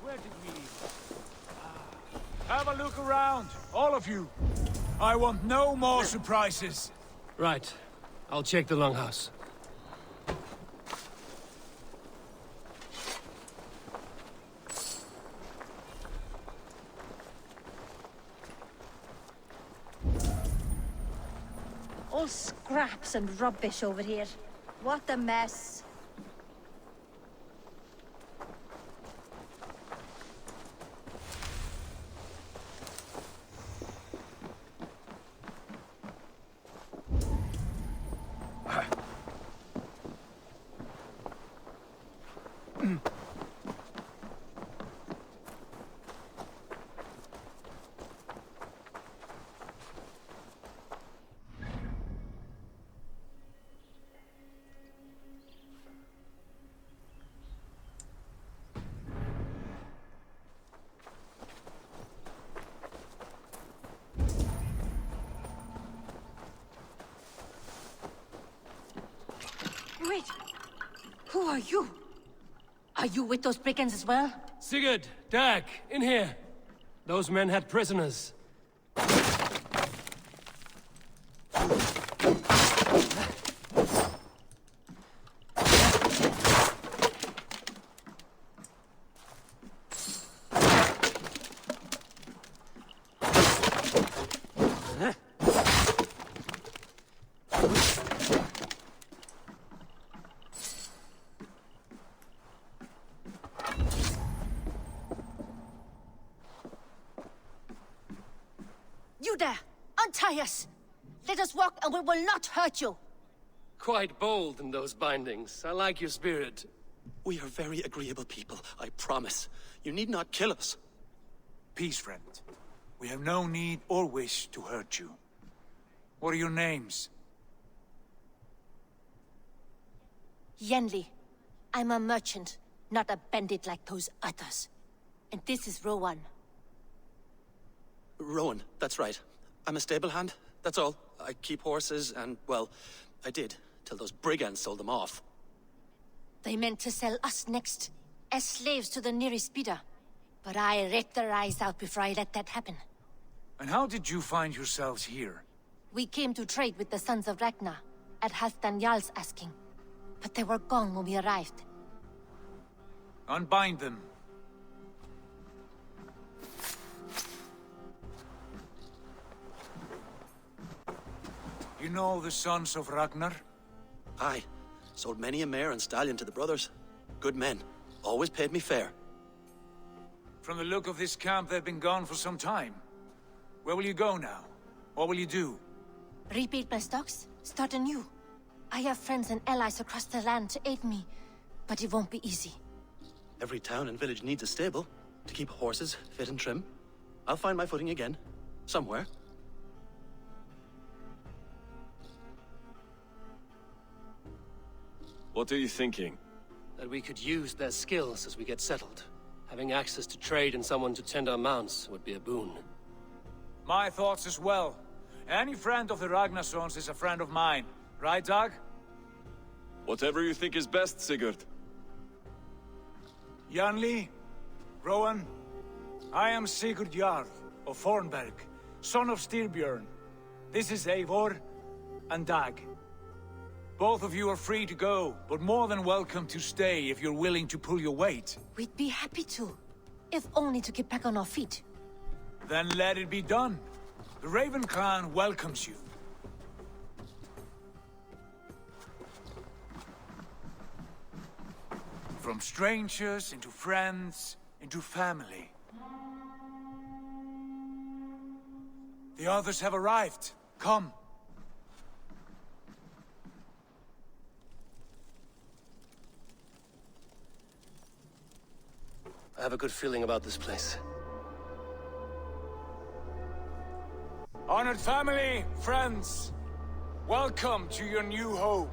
Where did we leave? Have a look around, all of you. I want no more surprises. Right. I'll check the longhouse. All scraps and rubbish over here. What a mess. Wait! Who are you? Are you with those brigands as well? Sigurd, Dag, in here. Those men had prisoners. You there! Untie us! Let us walk and we will not hurt you! Quite bold in those bindings. I like your spirit. We are very agreeable people, I promise. You need not kill us. Peace, friend. We have no need or wish to hurt you. What are your names? Yenli. I'm a merchant, not a bandit like those others. And this is Rowan. Rowan, that's right. I'm a stable hand, that's all. I keep horses and, well, I did, till those brigands sold them off. They meant to sell us next, as slaves to the nearest speeder. But I ripped their eyes out before I let that happen. And how did you find yourselves here? We came to trade with the Sons of Ragnar, at Halfdan Jarl's asking. But they were gone when we arrived. Unbind them. You know the Sons of Ragnar? Aye. Sold many a mare and stallion to the brothers. Good men. Always paid me fair. From the look of this camp, they've been gone for some time. Where will you go now? What will you do? Rebuild my stocks, start anew. I have friends and allies across the land to aid me, but it won't be easy. Every town and village needs a stable to keep horses fit and trim. I'll find my footing again. Somewhere. What are you thinking? That we could use their skills as we get settled. Having access to trade and someone to tend our mounts would be a boon. My thoughts as well. Any friend of the Ragnarsons is a friend of mine. Right, Dag? Whatever you think is best, Sigurd. Janli, Rowan, I am Sigurd Jarl of Fornberg, son of Styrbjörn. This is Eivor and Dag. Both of you are free to go, but more than welcome to stay if you're willing to pull your weight. We'd be happy to, if only to get back on our feet. Then let it be done. The Raven clan welcomes you. From strangers into friends, into family. The others have arrived. Come. I have a good feeling about this place. Honored family, friends, welcome to your new home.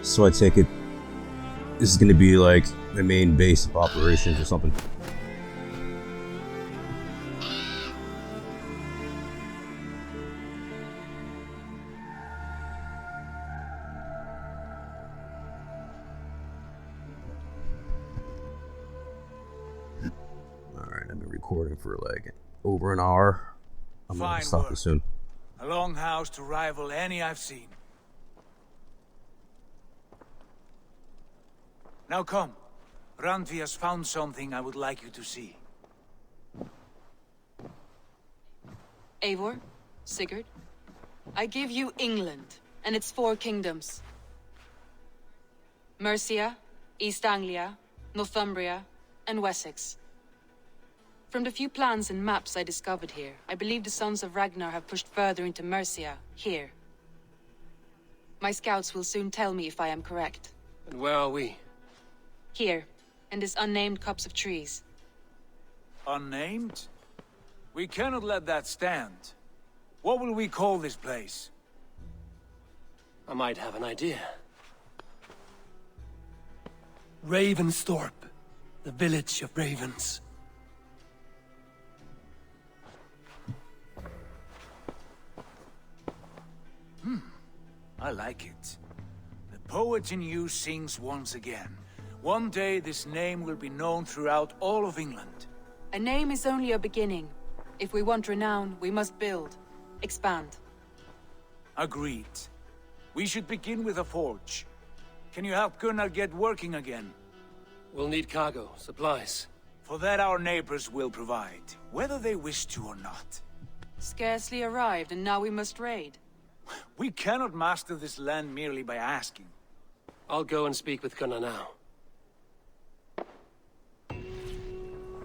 So I take it this is going to be like the main base of operations or something. Alright, I've been recording for like over an hour. I'm going to stop this soon. A longhouse to rival any I've seen. Now come. Randvi has found something I would like you to see. Eivor, Sigurd, I give you England and its 4 kingdoms. Mercia, East Anglia, Northumbria, and Wessex. From the few plans and maps I discovered here, I believe the Sons of Ragnar have pushed further into Mercia, here. My scouts will soon tell me if I am correct. And where are we? Here, in this unnamed copse of trees. Unnamed? We cannot let that stand. What will we call this place? I might have an idea. Ravensthorpe, the village of ravens. I like it. The poet in you sings once again. One day this name will be known throughout all of England. A name is only a beginning. If we want renown, we must build, expand. Agreed. We should begin with a forge. Can you help Gunnar get working again? We'll need cargo, supplies. For that our neighbors will provide, whether they wish to or not. Scarcely arrived, and now we must raid. We cannot master this land merely by asking. I'll go and speak with Gunnar now.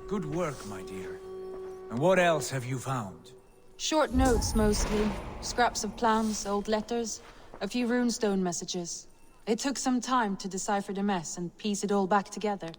Good work, my dear. And what else have you found? Short notes, mostly. Scraps of plans, old letters, a few runestone messages. It took some time to decipher the mess and piece it all back together.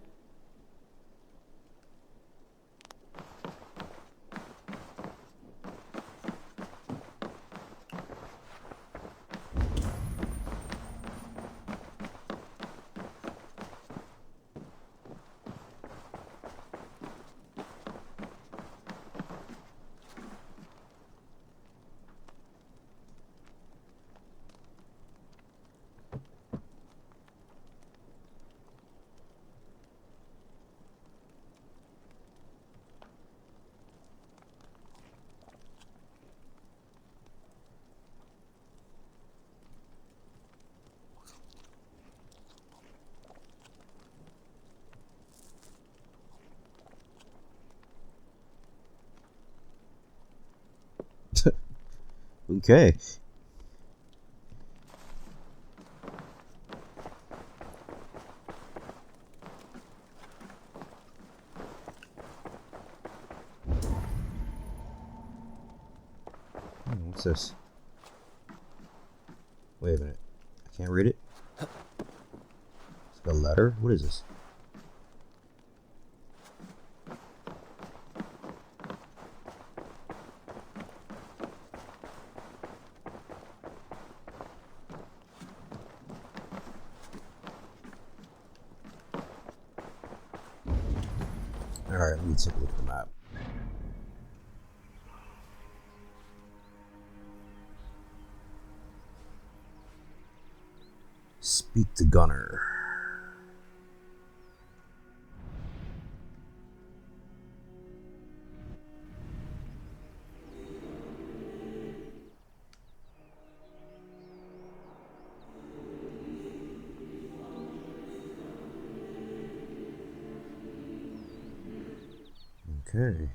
Okay. What's this? Wait a minute. I can't read it. It's like a letter? What is this? Alright, let me take a look at the map. Speak to Gunner. Okay.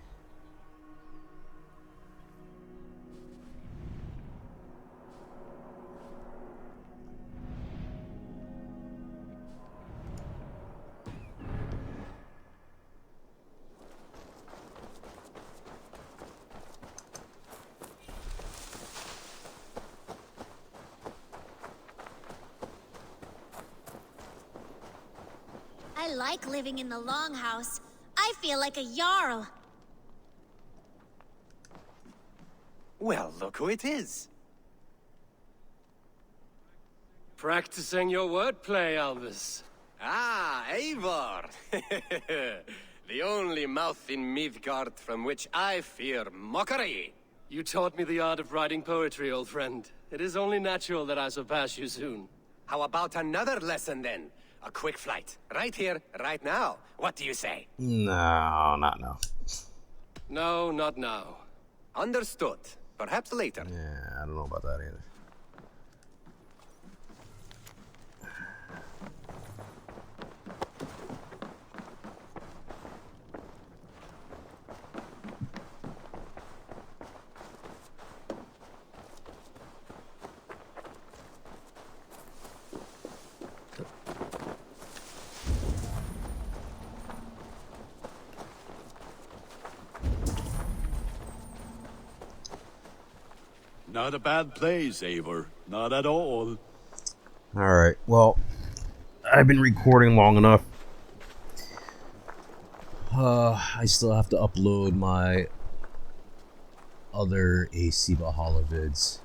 I like living in the Longhouse. I feel like a Jarl. Well, look who it is. Practicing your wordplay, Albus. Ah, Eivor! The only mouth in Midgard from which I fear mockery. You taught me the art of writing poetry, old friend. It is only natural that I surpass you soon. How about another lesson then? A quick flight. Right here, right now. What do you say? No, not now. No, not now. Understood. Perhaps later. Yeah, I don't know about that either. Not a bad place, Eivor. Not at all. Alright, well, I've been recording long enough. I still have to upload my other AC Valhalla vids.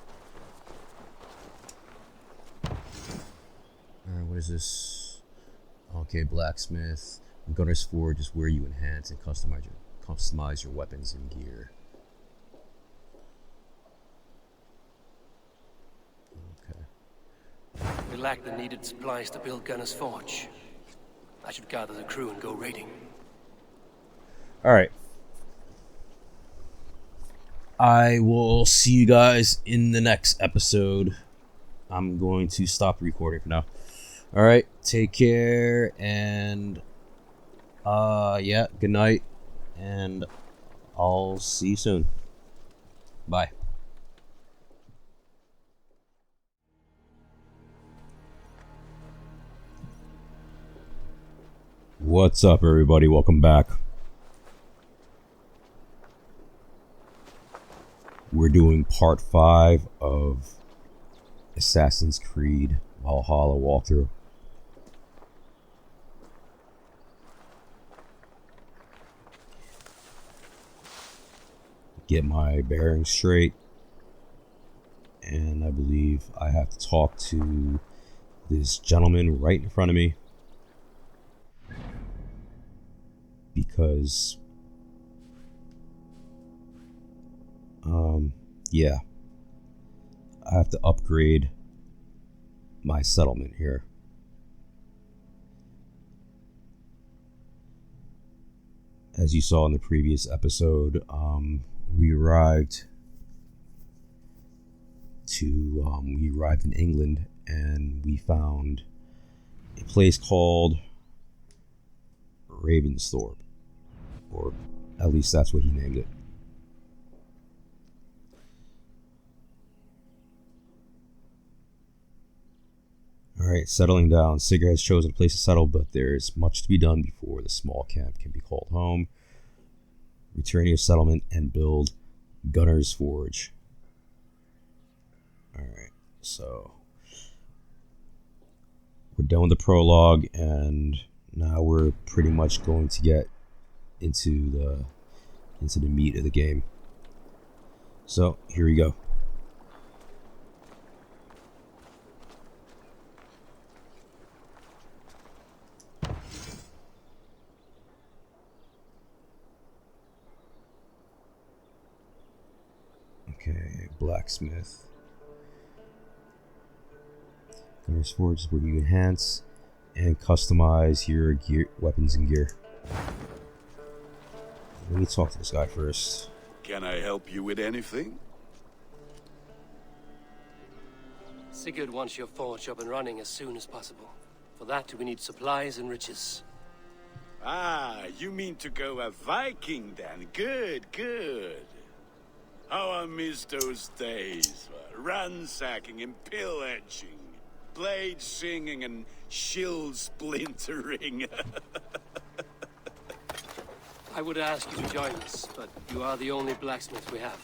Alright, what is this? Okay, blacksmith. Gunner's Forge is where you enhance and customize your weapons and gear. We lack the needed supplies to build Gunner's Forge. I should gather the crew and go raiding. Alright. I will see you guys in the next episode. I'm going to stop recording for now. Alright, take care, and yeah, good night, and I'll see you soon. Bye. What's up, everybody? Welcome back. We're doing part 5 of Assassin's Creed Valhalla walkthrough. Get my bearings straight, and I believe I have to talk to this gentleman right in front of me, because yeah, I have to upgrade my settlement here. As you saw in the previous episode, we arrived in England, and we found a place called Ravensthorpe, or at least that's what he named it. Alright, settling down. Sigurd has chosen a place to settle, but there's much to be done before the small camp can be called home. Return to your settlement and build Gunner's Forge. Alright, so we're done with the prologue, and now we're pretty much going to get into the meat of the game. So here we go. Okay, blacksmith. Gunner's Forge is where you enhance and customize your gear, weapons and gear. Let me talk to this guy first. Can I help you with anything? Sigurd wants your forge up and running as soon as possible. For that, we need supplies and riches. Ah, you mean to go a Viking then? Good, good. How I miss those days. Ransacking and pillaging. Blade singing and shield splintering. I would ask you to join us, but you are the only blacksmith we have.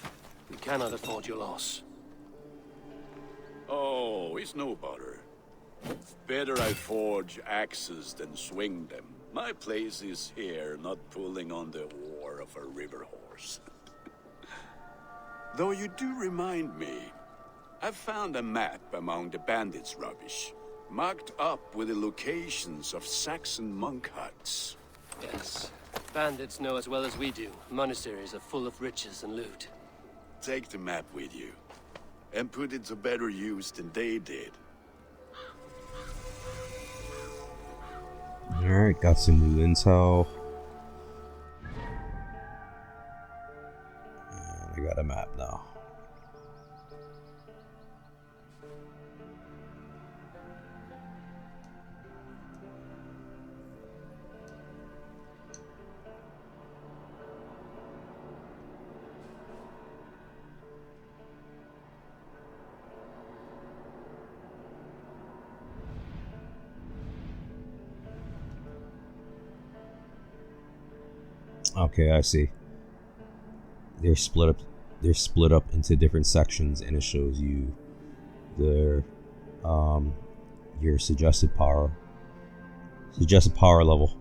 We cannot afford your loss. Oh, it's no bother. Better I forge axes than swing them. My place is here, not pulling on the oar of a river horse. Though you do remind me, I found a map among the bandits' rubbish, marked up with the locations of Saxon monk huts. Yes. Bandits know as well as we do. Monasteries are full of riches and loot. Take the map with you, and put it to better use than they did. Alright, got some new intel. And I got a map now. Okay, I see. They're split up. They're split up into different sections, and it shows you their your suggested power level.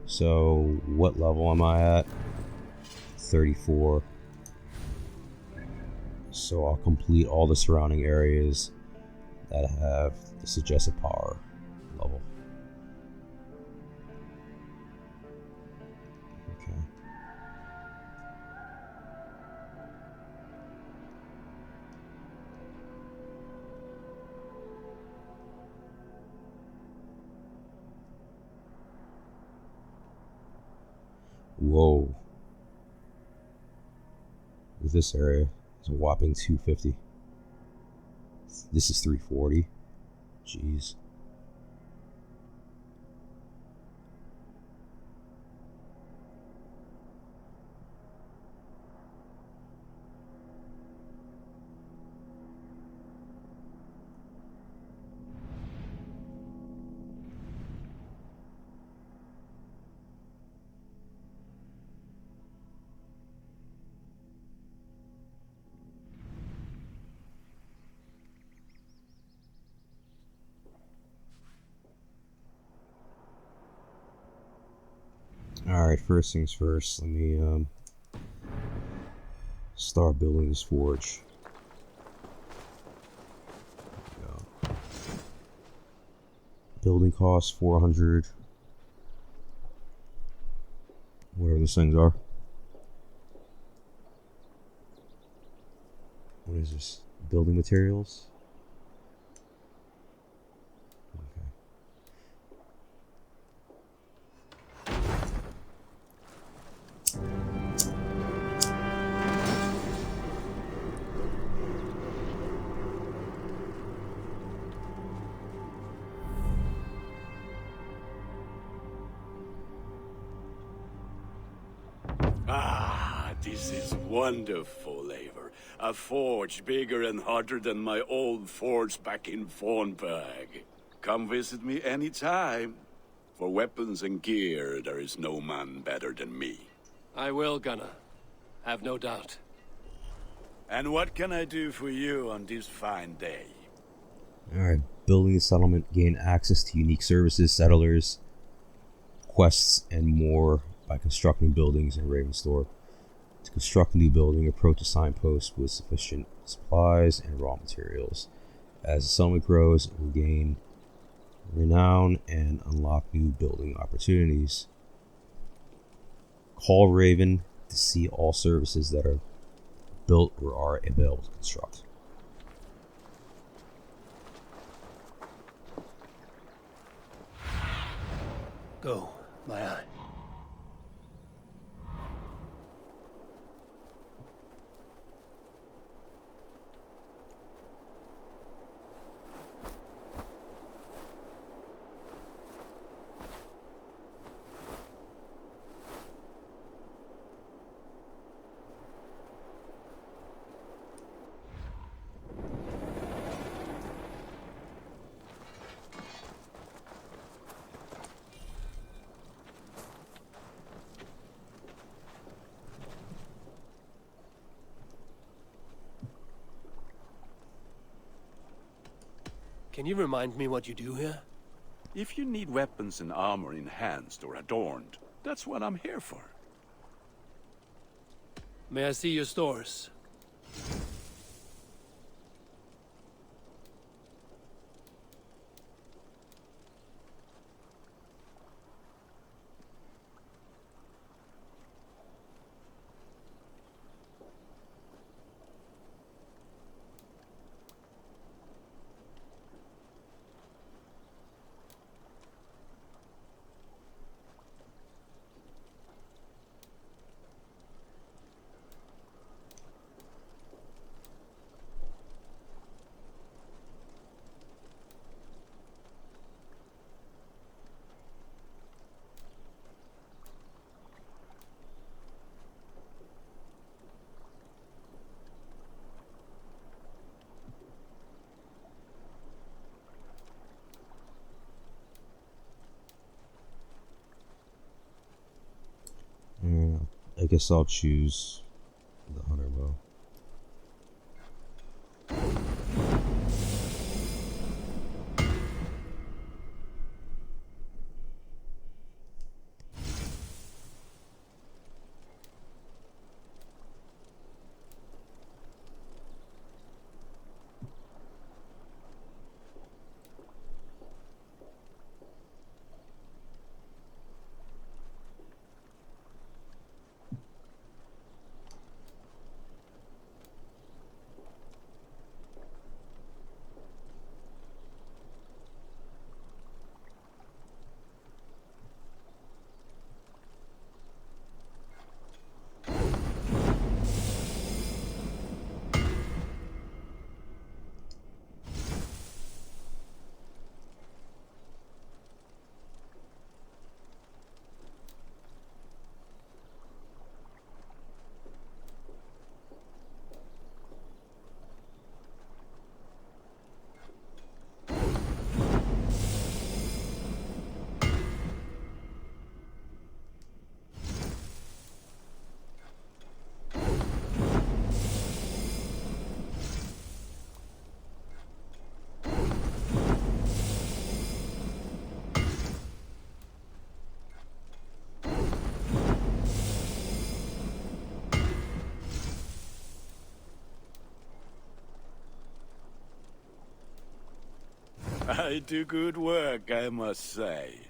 So, what level am I at? 34. So I'll complete all the surrounding areas that have the suggested power level. Okay. Whoa. This area is a whopping 250. This is 340. Jeez. Alright, first things first, let me start building this forge. There we go. Building costs 400. Whatever these things are. What is this? Building materials? Ah, this is wonderful, Eivor. A forge bigger and hotter than my old forge back in Fornburg. Come visit me anytime. For weapons and gear, there is no man better than me. I will, Gunnar. Have no doubt. And what can I do for you on this fine day? Alright, building a settlement, gain access to unique services, settlers, quests, and more by constructing buildings in Ravensthorpe. To construct a new building, approach a signpost with sufficient supplies and raw materials. As the settlement grows, it will gain renown and unlock new building opportunities. Call Raven to see all services that are built or are available to construct. Go, my eye. Can you remind me what you do here? If you need weapons and armor enhanced or adorned, that's what I'm here for. May I see your stores? Yeah, I guess I'll choose the hunter bow. I do good work, I must say.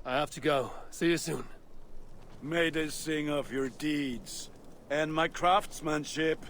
I have to go. See you soon. May they sing of your deeds and my craftsmanship.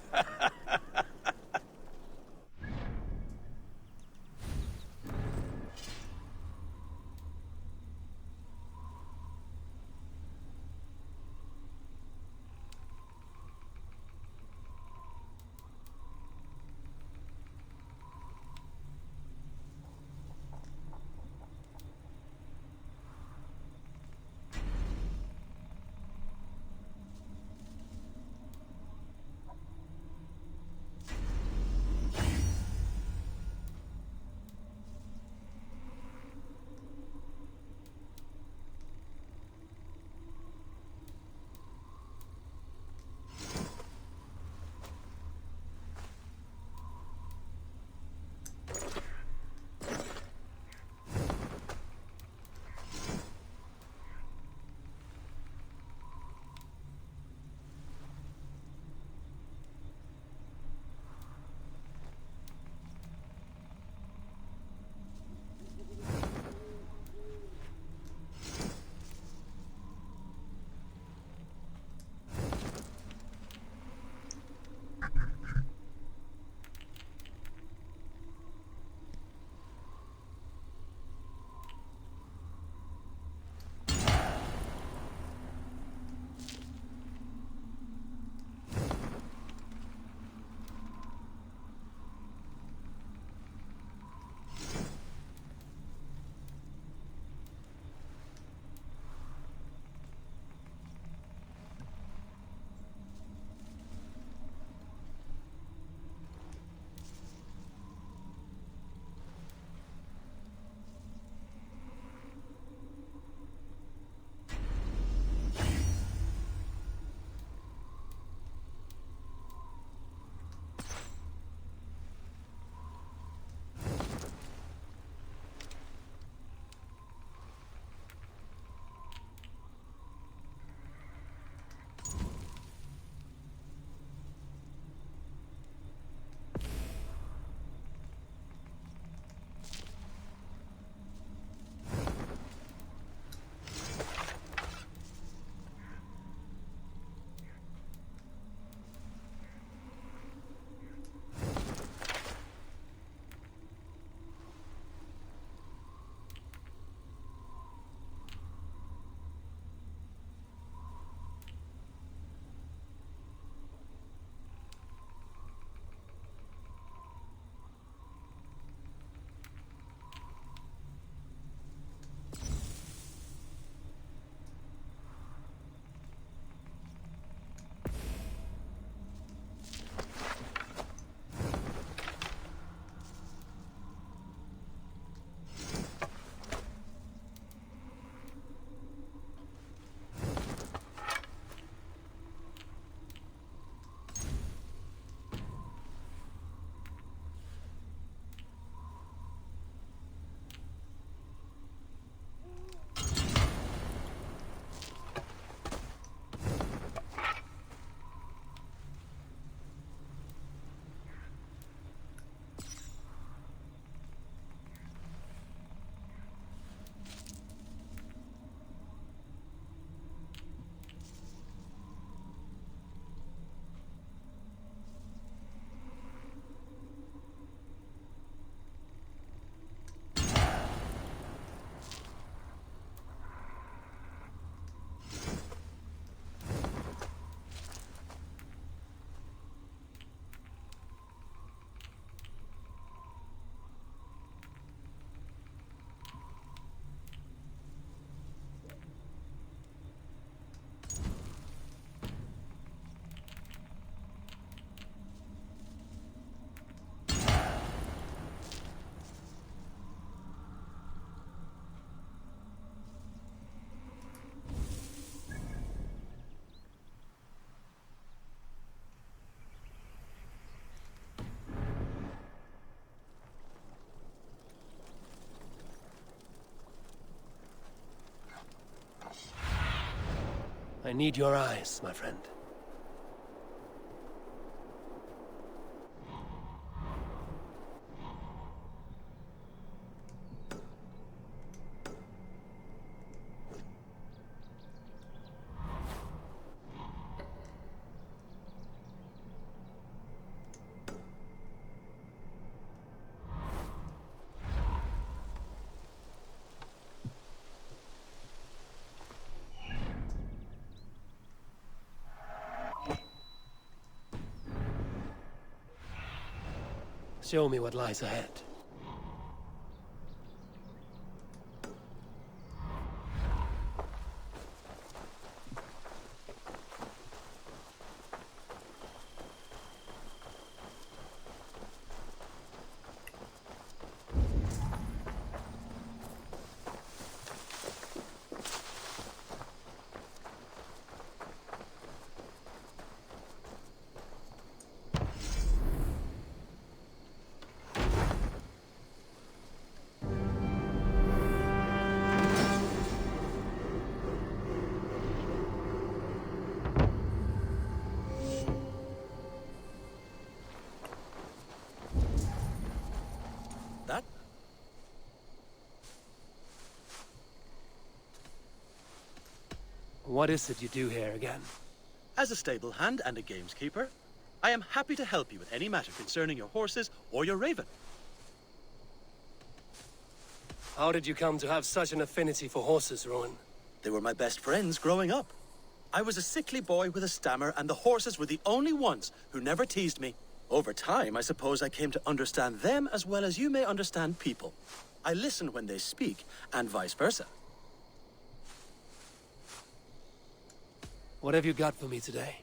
I need your eyes, my friend. Show me what lies ahead. That? What is it you do here again? As a stable hand and a gameskeeper, I am happy to help you with any matter concerning your horses or your raven. How did you come to have such an affinity for horses, Rowan? They were my best friends growing up. I was a sickly boy with a stammer, and the horses were the only ones who never teased me. Over time, I suppose I came to understand them as well as you may understand people. I listen when they speak, and vice versa. What have you got for me today?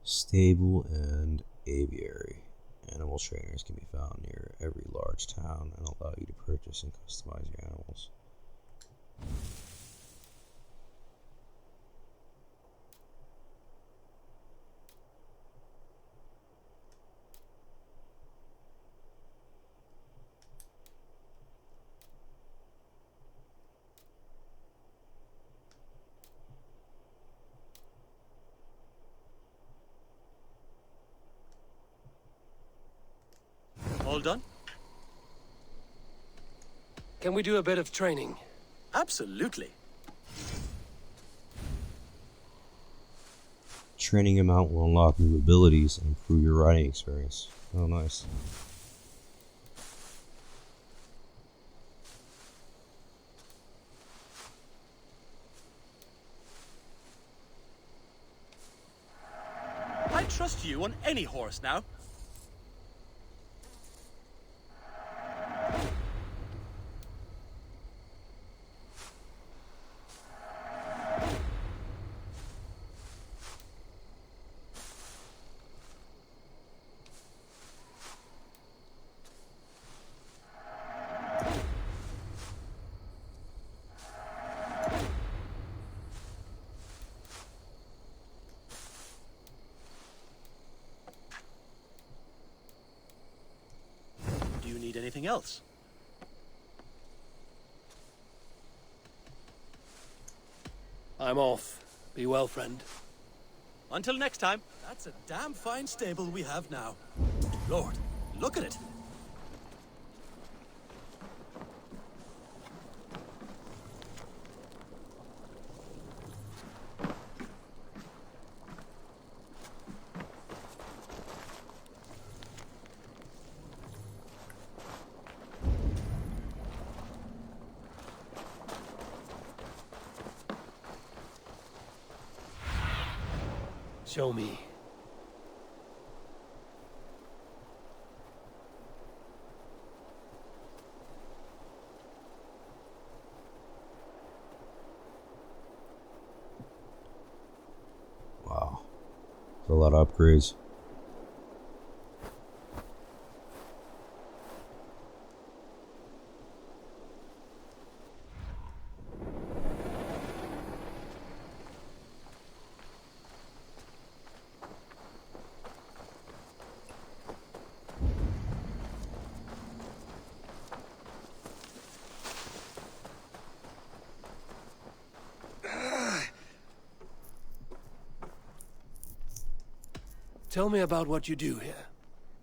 Stable and aviary. Animal trainers can be found near every large town and allow you to purchase and customize your animals. All done? Can we do a bit of training? Absolutely. Training a mount will unlock new abilities and improve your riding experience. Oh, nice. I trust you on any horse now. Do you need anything else? I'm off. Be well, friend. Until next time. That's a damn fine stable we have now. Lord, look at it. Show me. Wow. That's a lot of upgrades. Tell me about what you do here.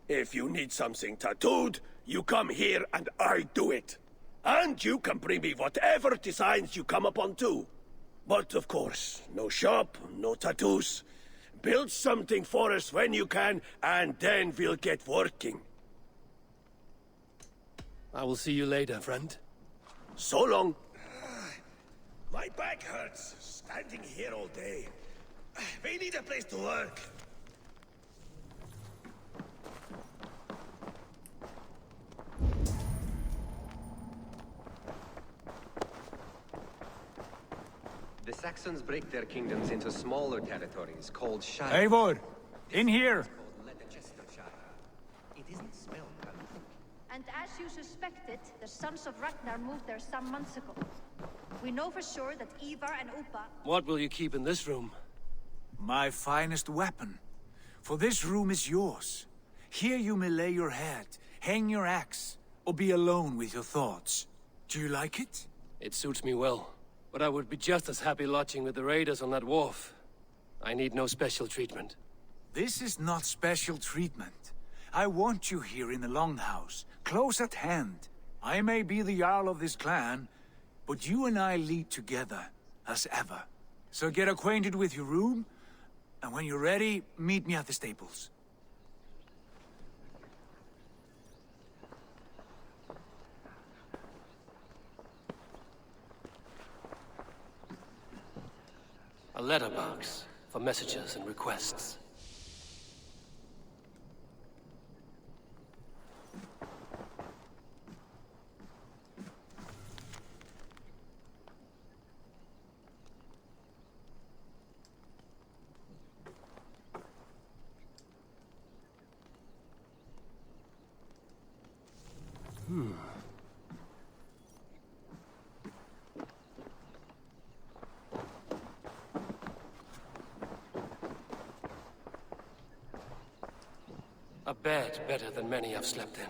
If you need something tattooed, you come here and I do it. And you can bring me whatever designs you come upon too. But of course, no shop, no tattoos. Build something for us when you can, and then we'll get working. I will see you later, friend. So long. My back hurts, standing here all day. We need a place to work. The Saxons break their kingdoms into smaller territories called shires. Eivor, in here! It isn't spelled well. And as you suspected, the sons of Ragnar moved there some months ago. We know for sure that Ivar and Upa... What will you keep in this room? My finest weapon. For this room is yours. Here you may lay your head, hang your axe, or be alone with your thoughts. Do you like it? It suits me well. But I would be just as happy lodging with the raiders on that wharf. I need no special treatment. This is not special treatment. I want you here in the Longhouse, close at hand. I may be the Jarl of this clan, but you and I lead together, as ever. So get acquainted with your room, and when you're ready, meet me at the stables. A letterbox for messages and requests. A bed better than many I've slept in,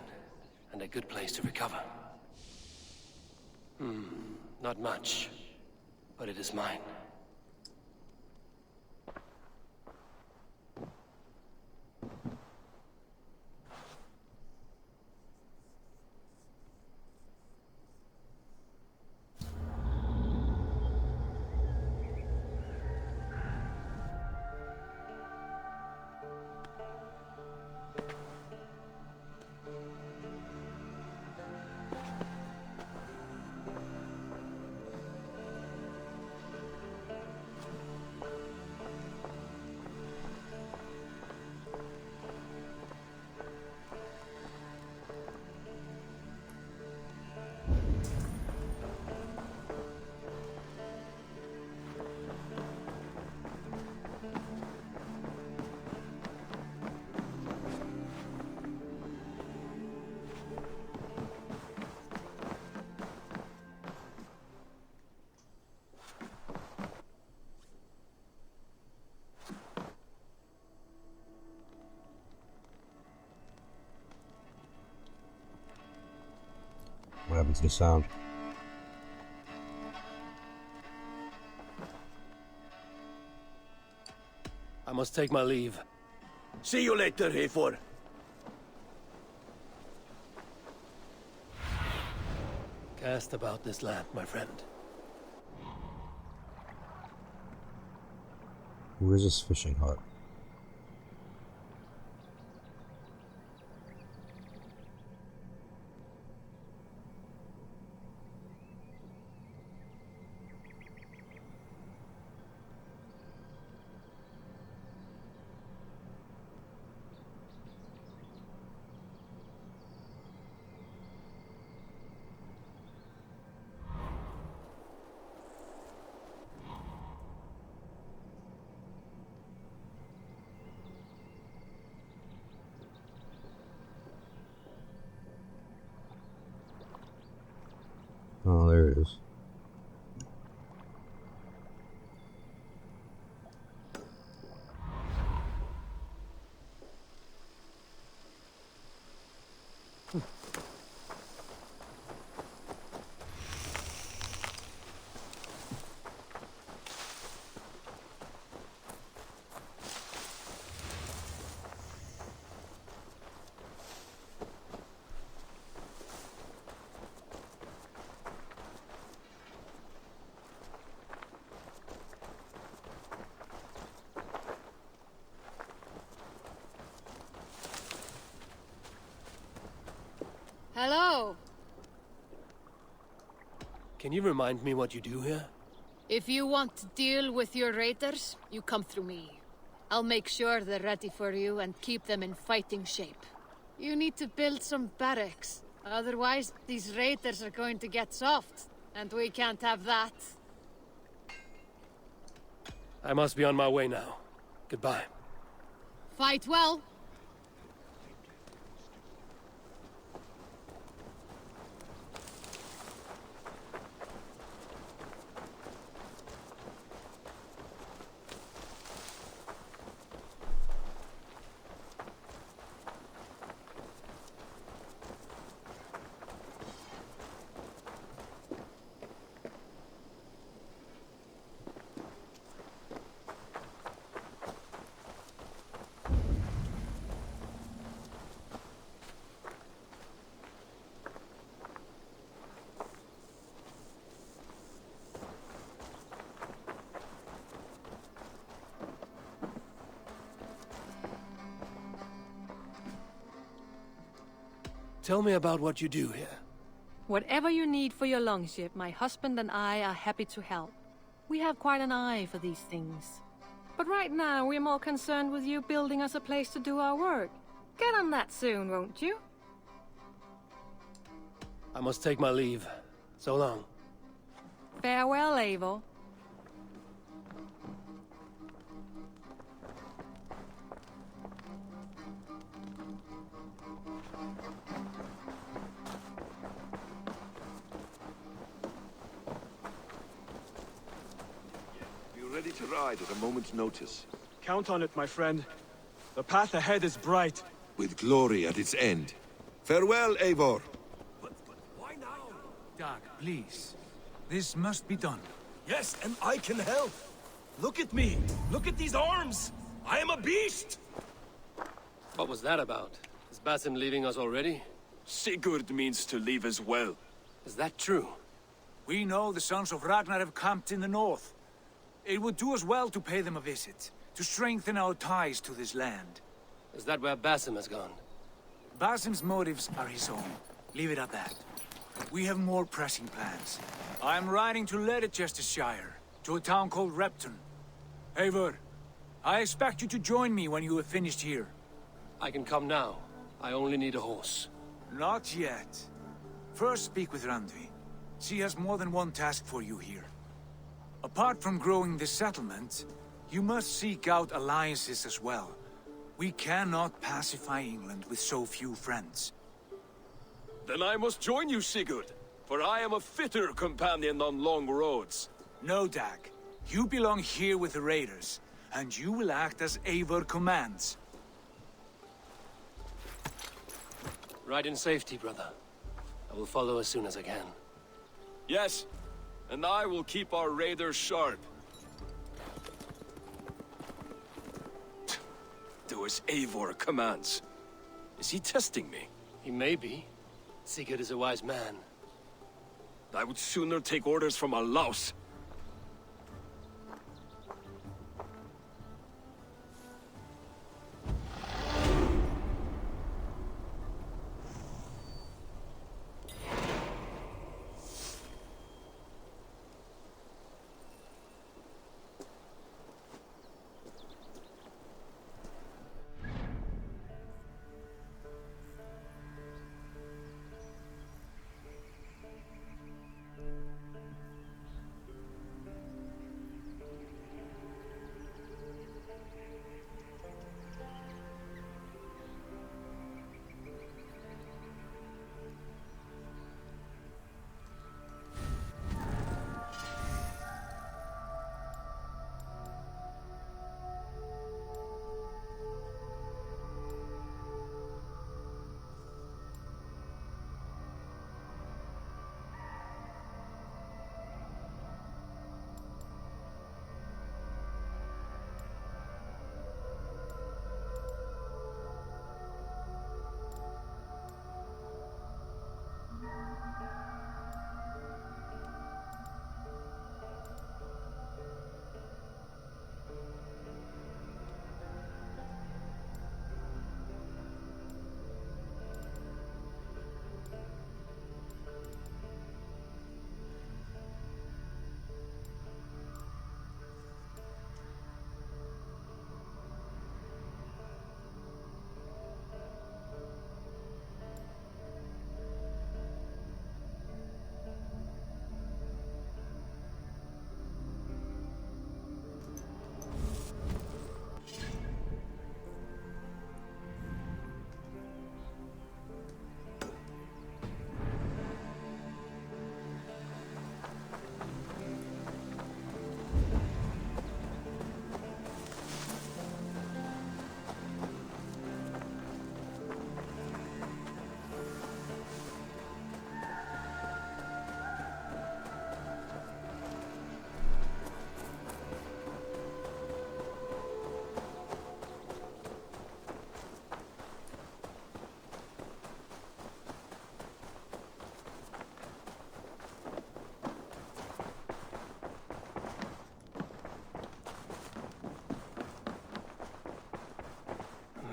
and a good place to recover. Not much, but it is mine. What happened to the sound? I must take my leave. See you later, Eivor. Cast about this land, my friend. Where's this fishing hut? Oh, there it is. Can you remind me what you do here? If you want to deal with your raiders, you come through me. I'll make sure they're ready for you and keep them in fighting shape. You need to build some barracks. Otherwise, these raiders are going to get soft, and we can't have that. I must be on my way now. Goodbye. Fight well. Tell me about what you do here. Whatever you need for your longship, my husband and I are happy to help. We have quite an eye for these things. But right now, we're more concerned with you building us a place to do our work. Get on that soon, won't you? I must take my leave. So long. Farewell, Eivor. Ready to ride at a moment's notice. Count on it, my friend. The path ahead is bright. With glory at its end. Farewell, Eivor. But why now? Dag, please. This must be done. Yes, and I can help. Look at me. Look at these arms. I am a beast. What was that about? Is Basim leaving us already? Sigurd means to leave as well. Is that true? We know the sons of Ragnar have camped in the north. It would do us well to pay them a visit, to strengthen our ties to this land. Is that where Basim has gone? Basim's motives are his own. Leave it at that. We have more pressing plans. I'm riding to Leicestershire, to a town called Repton. Eivor, I expect you to join me when you have finished here. I can come now. I only need a horse. Not yet. First speak with Randvi. She has more than one task for you here. Apart from growing this settlement, you must seek out alliances as well. We cannot pacify England with so few friends. Then I must join you, Sigurd, for I am a fitter companion on long roads. No, Dag. You belong here with the raiders, and you will act as Eivor commands. Ride in safety, brother. I will follow as soon as I can. Yes, and I will keep our raiders sharp. Do as Eivor commands. Is he testing me? He may be. Sigurd is a wise man. I would sooner take orders from a louse.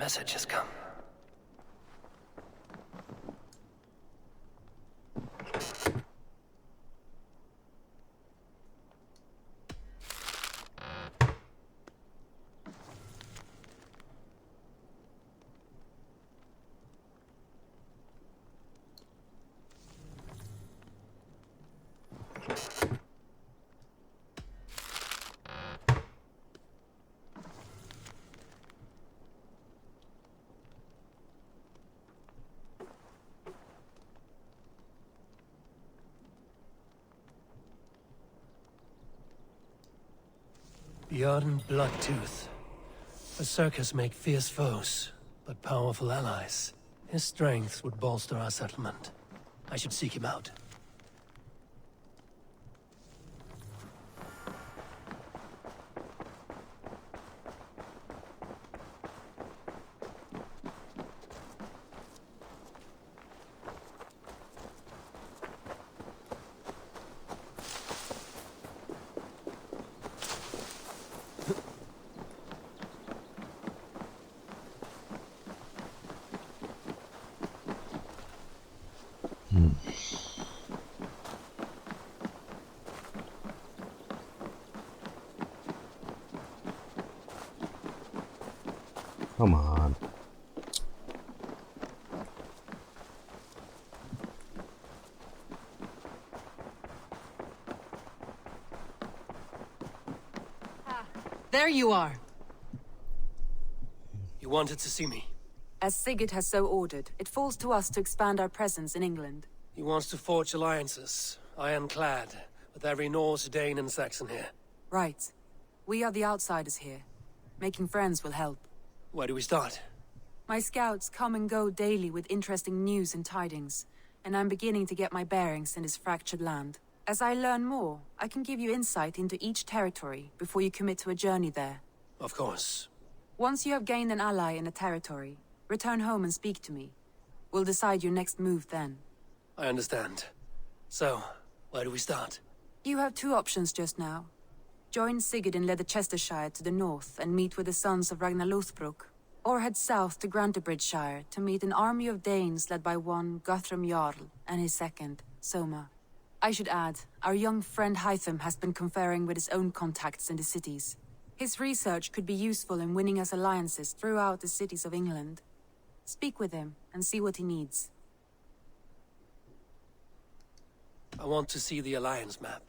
message has come. Bjorn Bloodtooth. Berserkers make fierce foes, but powerful allies. His strength would bolster our settlement. I should seek him out. Come on. There you are. You wanted to see me? As Sigurd has so ordered, it falls to us to expand our presence in England. He wants to forge alliances, ironclad, with every Norse, Dane, and Saxon here. Right. We are the outsiders here. Making friends will help. Where do we start? My scouts come and go daily with interesting news and tidings, and I'm beginning to get my bearings in this fractured land. As I learn more, I can give you insight into each territory before you commit to a journey there. Of course. Once you have gained an ally in a territory, return home and speak to me. We'll decide your next move then. I understand. So, where do we start? You have two options just now. Join Sigurd in Leicestershire to the north and meet with the sons of Ragnar Lothbrok, or head south to Grantebridgeshire to meet an army of Danes led by one Guthrum Jarl and his second, Soma. I should add, our young friend Hytham has been conferring with his own contacts in the cities. His research could be useful in winning us alliances throughout the cities of England. Speak with him and see what he needs. I want to see the alliance map.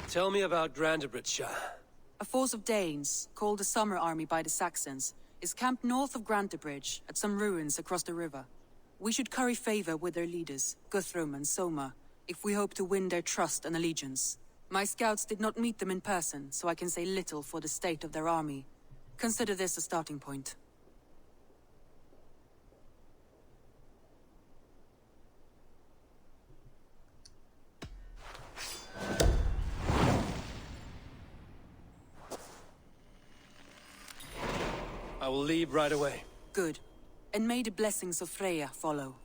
Tell me about Grantebridgeshire. A force of Danes, called the Summer Army by the Saxons, is camped north of Grantebridge at some ruins across the river. We should curry favor with their leaders, Guthrum and Soma, if we hope to win their trust and allegiance. My scouts did not meet them in person, so I can say little for the state of their army. Consider this a starting point. I will leave right away. Good. And may the blessings of Freya follow.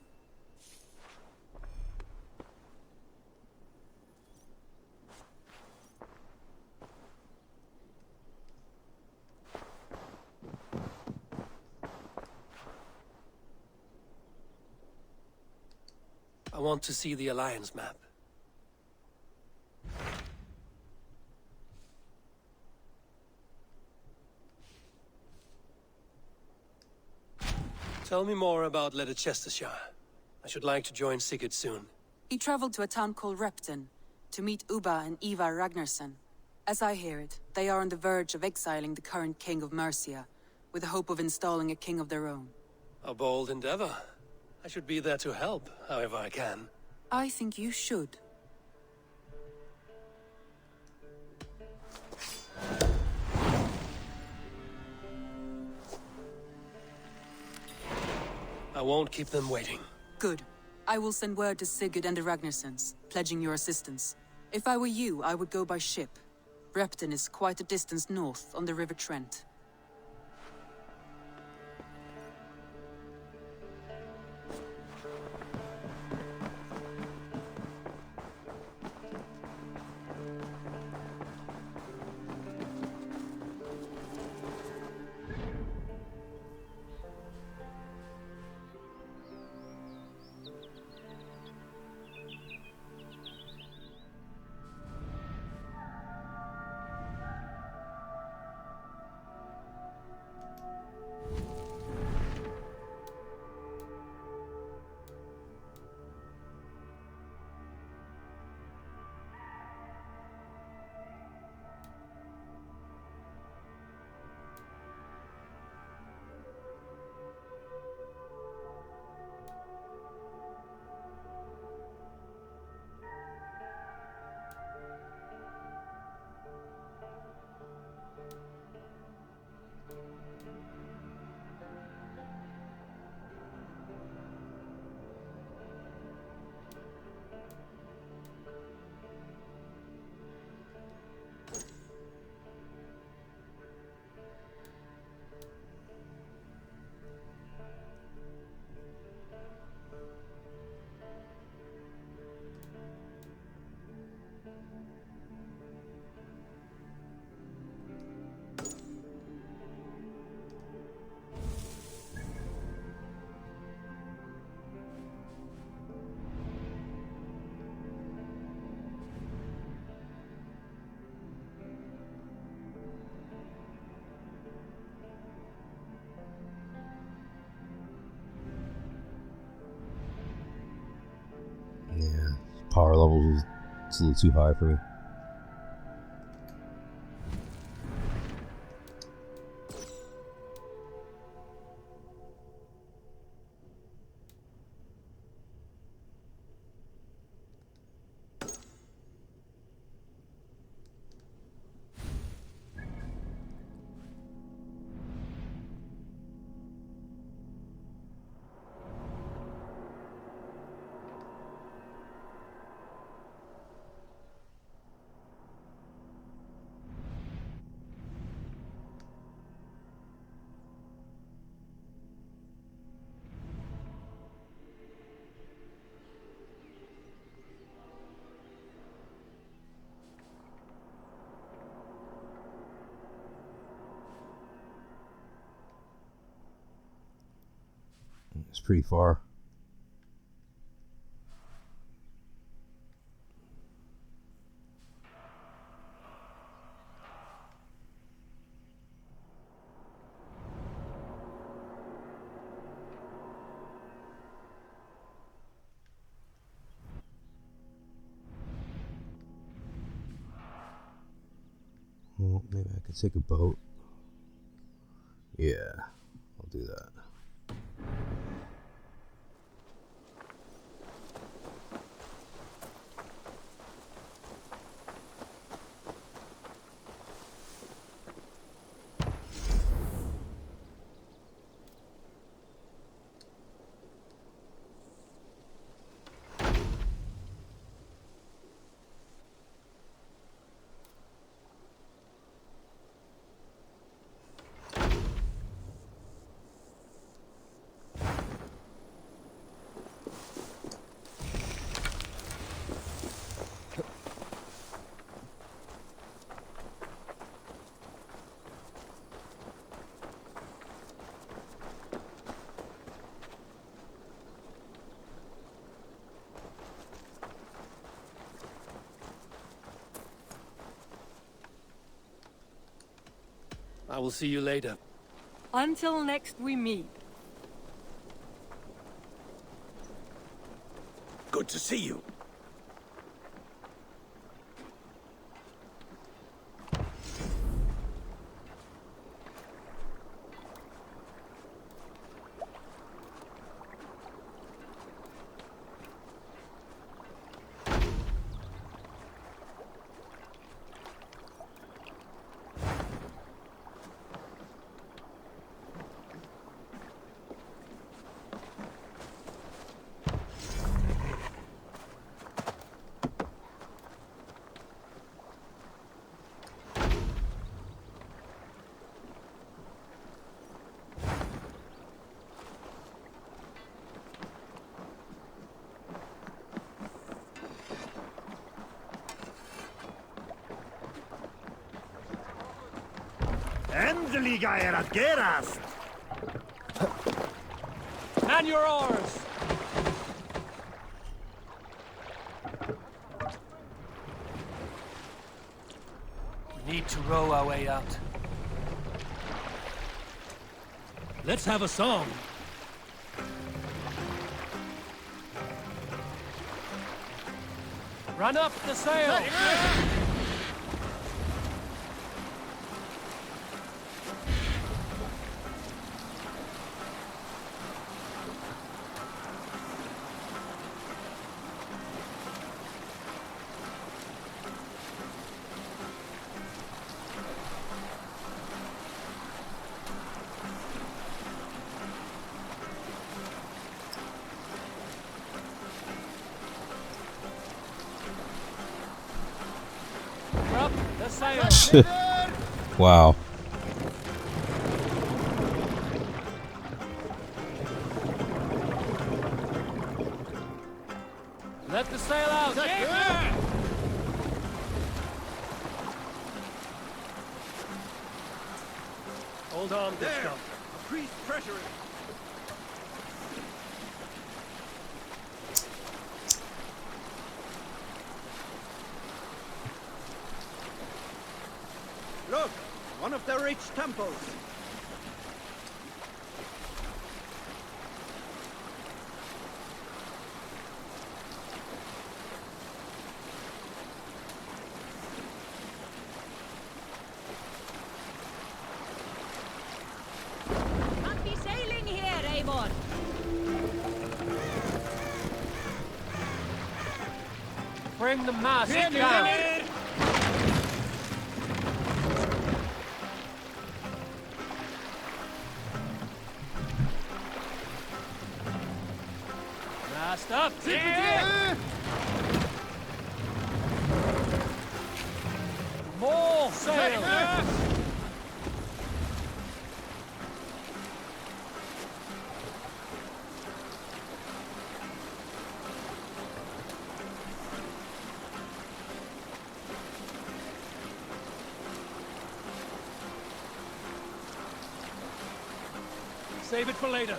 I want to see the alliance map. Tell me more about Leicestershire. I should like to join Sigurd soon. He traveled to a town called Repton to meet Ubba and Ivar Ragnarsson. As I hear it, they are on the verge of exiling the current king of Mercia, with the hope of installing a king of their own. A bold endeavor. I should be there to help, however I can. I think you should. I won't keep them waiting. Good. I will send word to Sigurd and the Ragnarsons, pledging your assistance. If I were you, I would go by ship. Repton is quite a distance north on the River Trent. Yeah, power level is a little too high for me. It's pretty far. Well, maybe I could take a boat. Yeah, I'll do that. I will see you later. Until next we meet. Good to see you. Endelig er at gerast! Man your oars! We need to row our way out. Let's have a song. Run up the sail! Up the sail! Wow. Let the sail out! Hold on, this stuff. Increase pressure. Look, one of the rich temples. Can't be sailing here, Eivor. Bring the mast down! Mast up! More sail! Save it for later.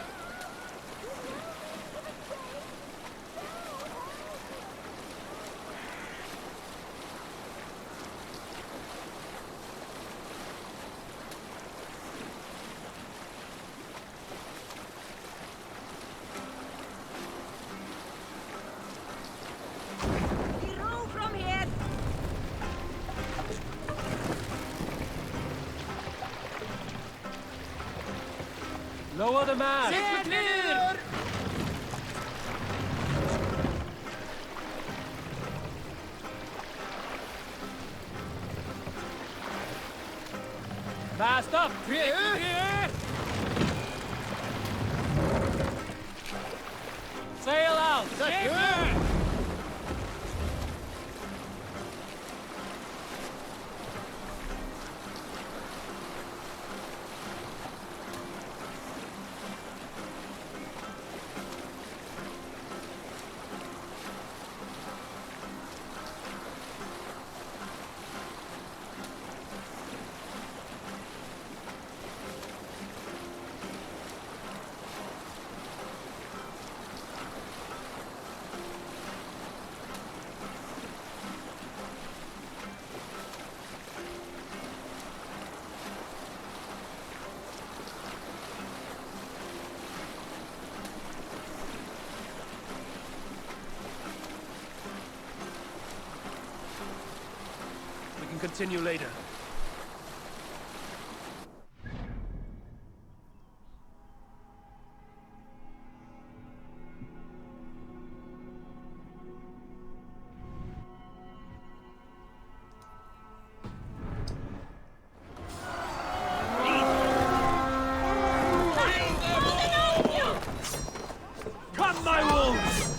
We row from here. Lower the mast! Mast up! Sail out! We can continue later. Come, my wolves!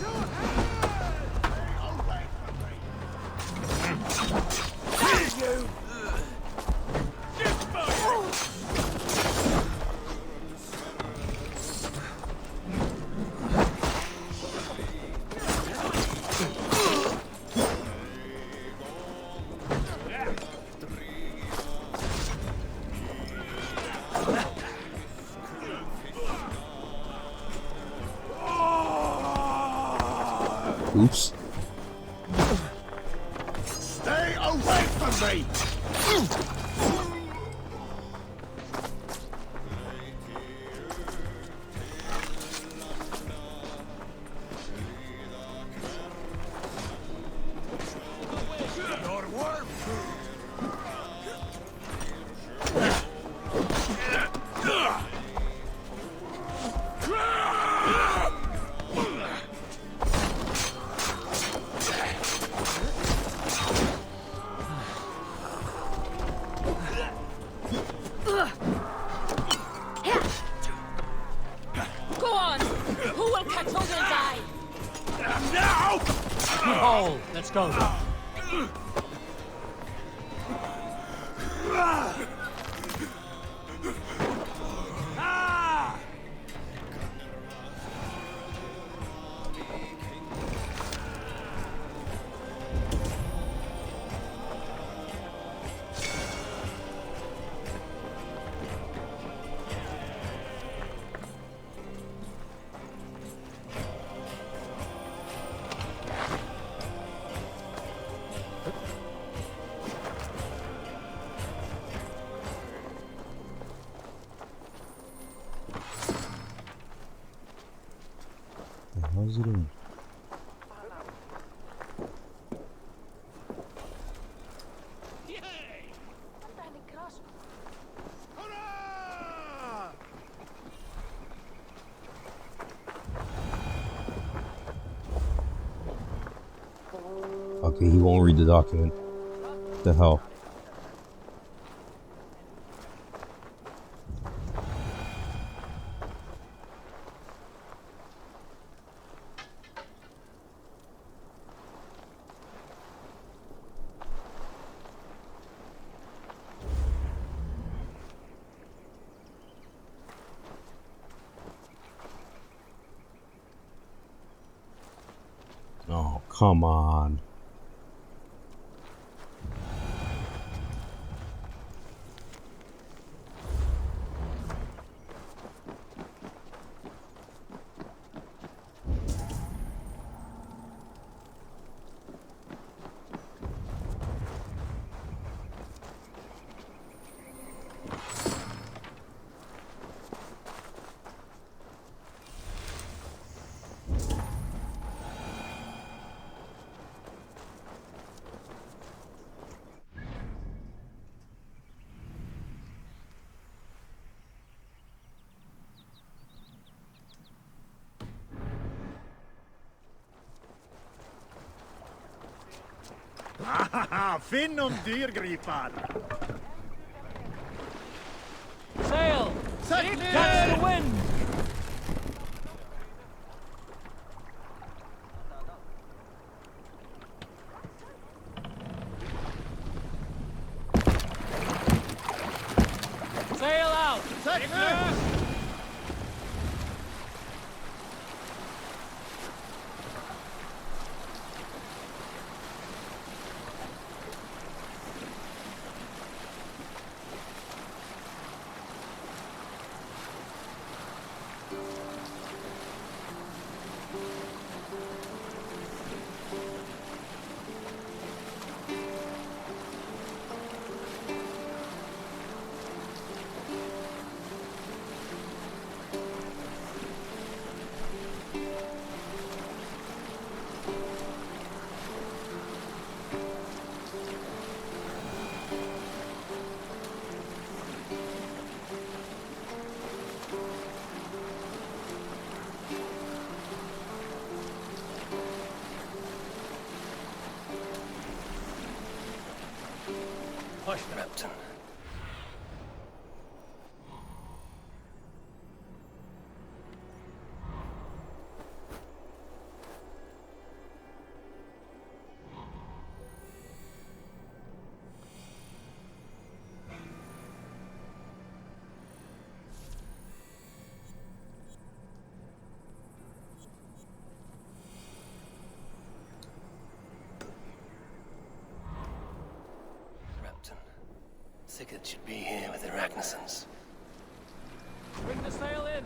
Oops. Stay away from me! Your work! Go on! Who will catch hold and die? Now! Keep hold. Let's go. How's he doing? Okay, he won't read the document. What the hell? Oh, come on. Finn om dyrgripar! Sail! Set Catch the wind! Sail out! Set Push, Repton. Sigurd should be here with the Ragnarsons. Bring the sail in!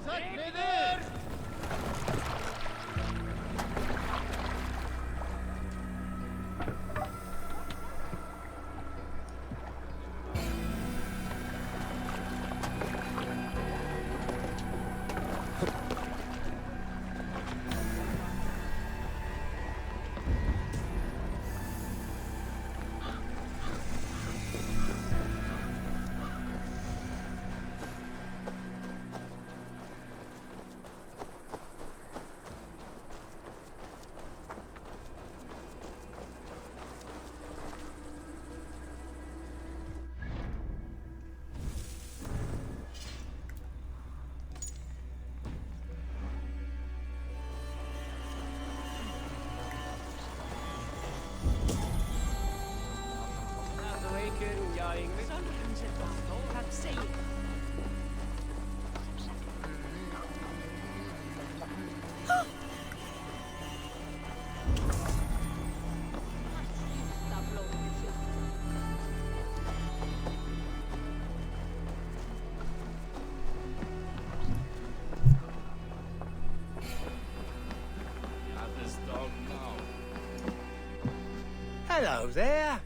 Hello there.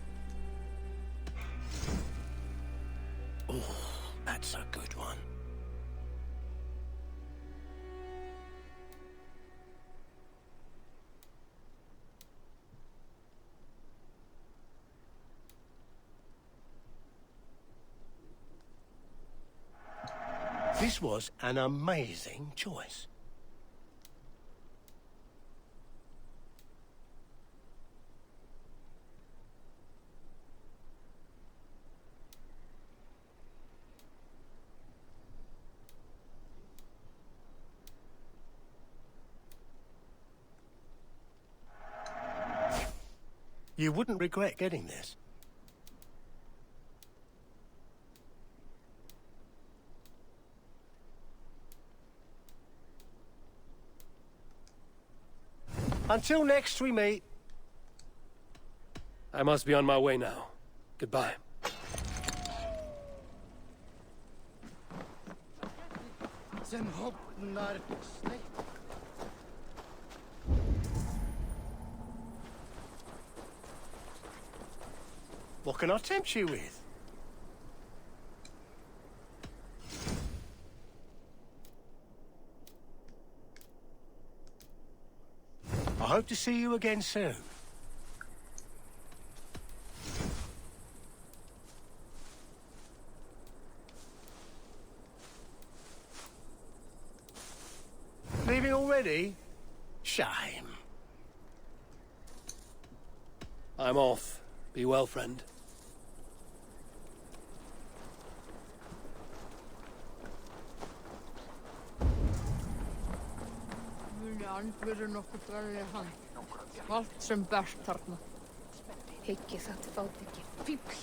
Oh, that's a good one. This was an amazing choice. You wouldn't regret getting this. Until next we meet. I must be on my way now. Goodbye. What can I tempt you with? I hope to see you again soon. Leaving already? Shame. I'm off. Be well, friend. Verður nokkuð bragðið hann. Allt sem best þarna. Hyggið það fát ekki fíbl.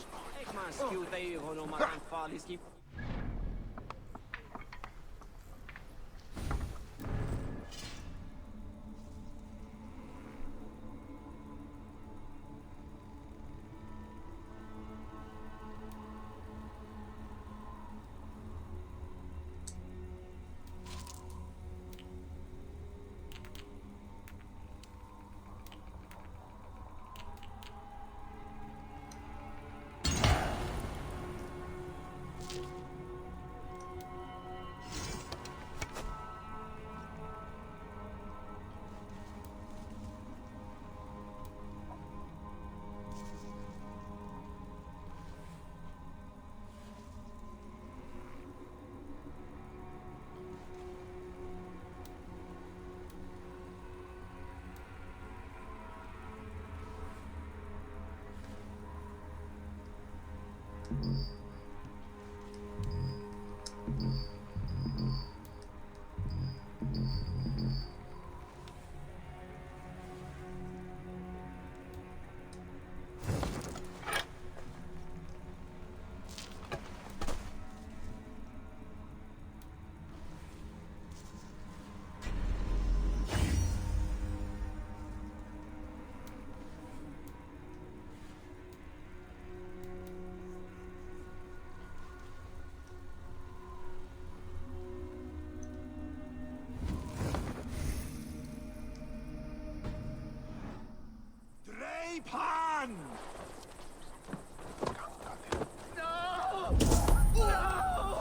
Pan! No! No!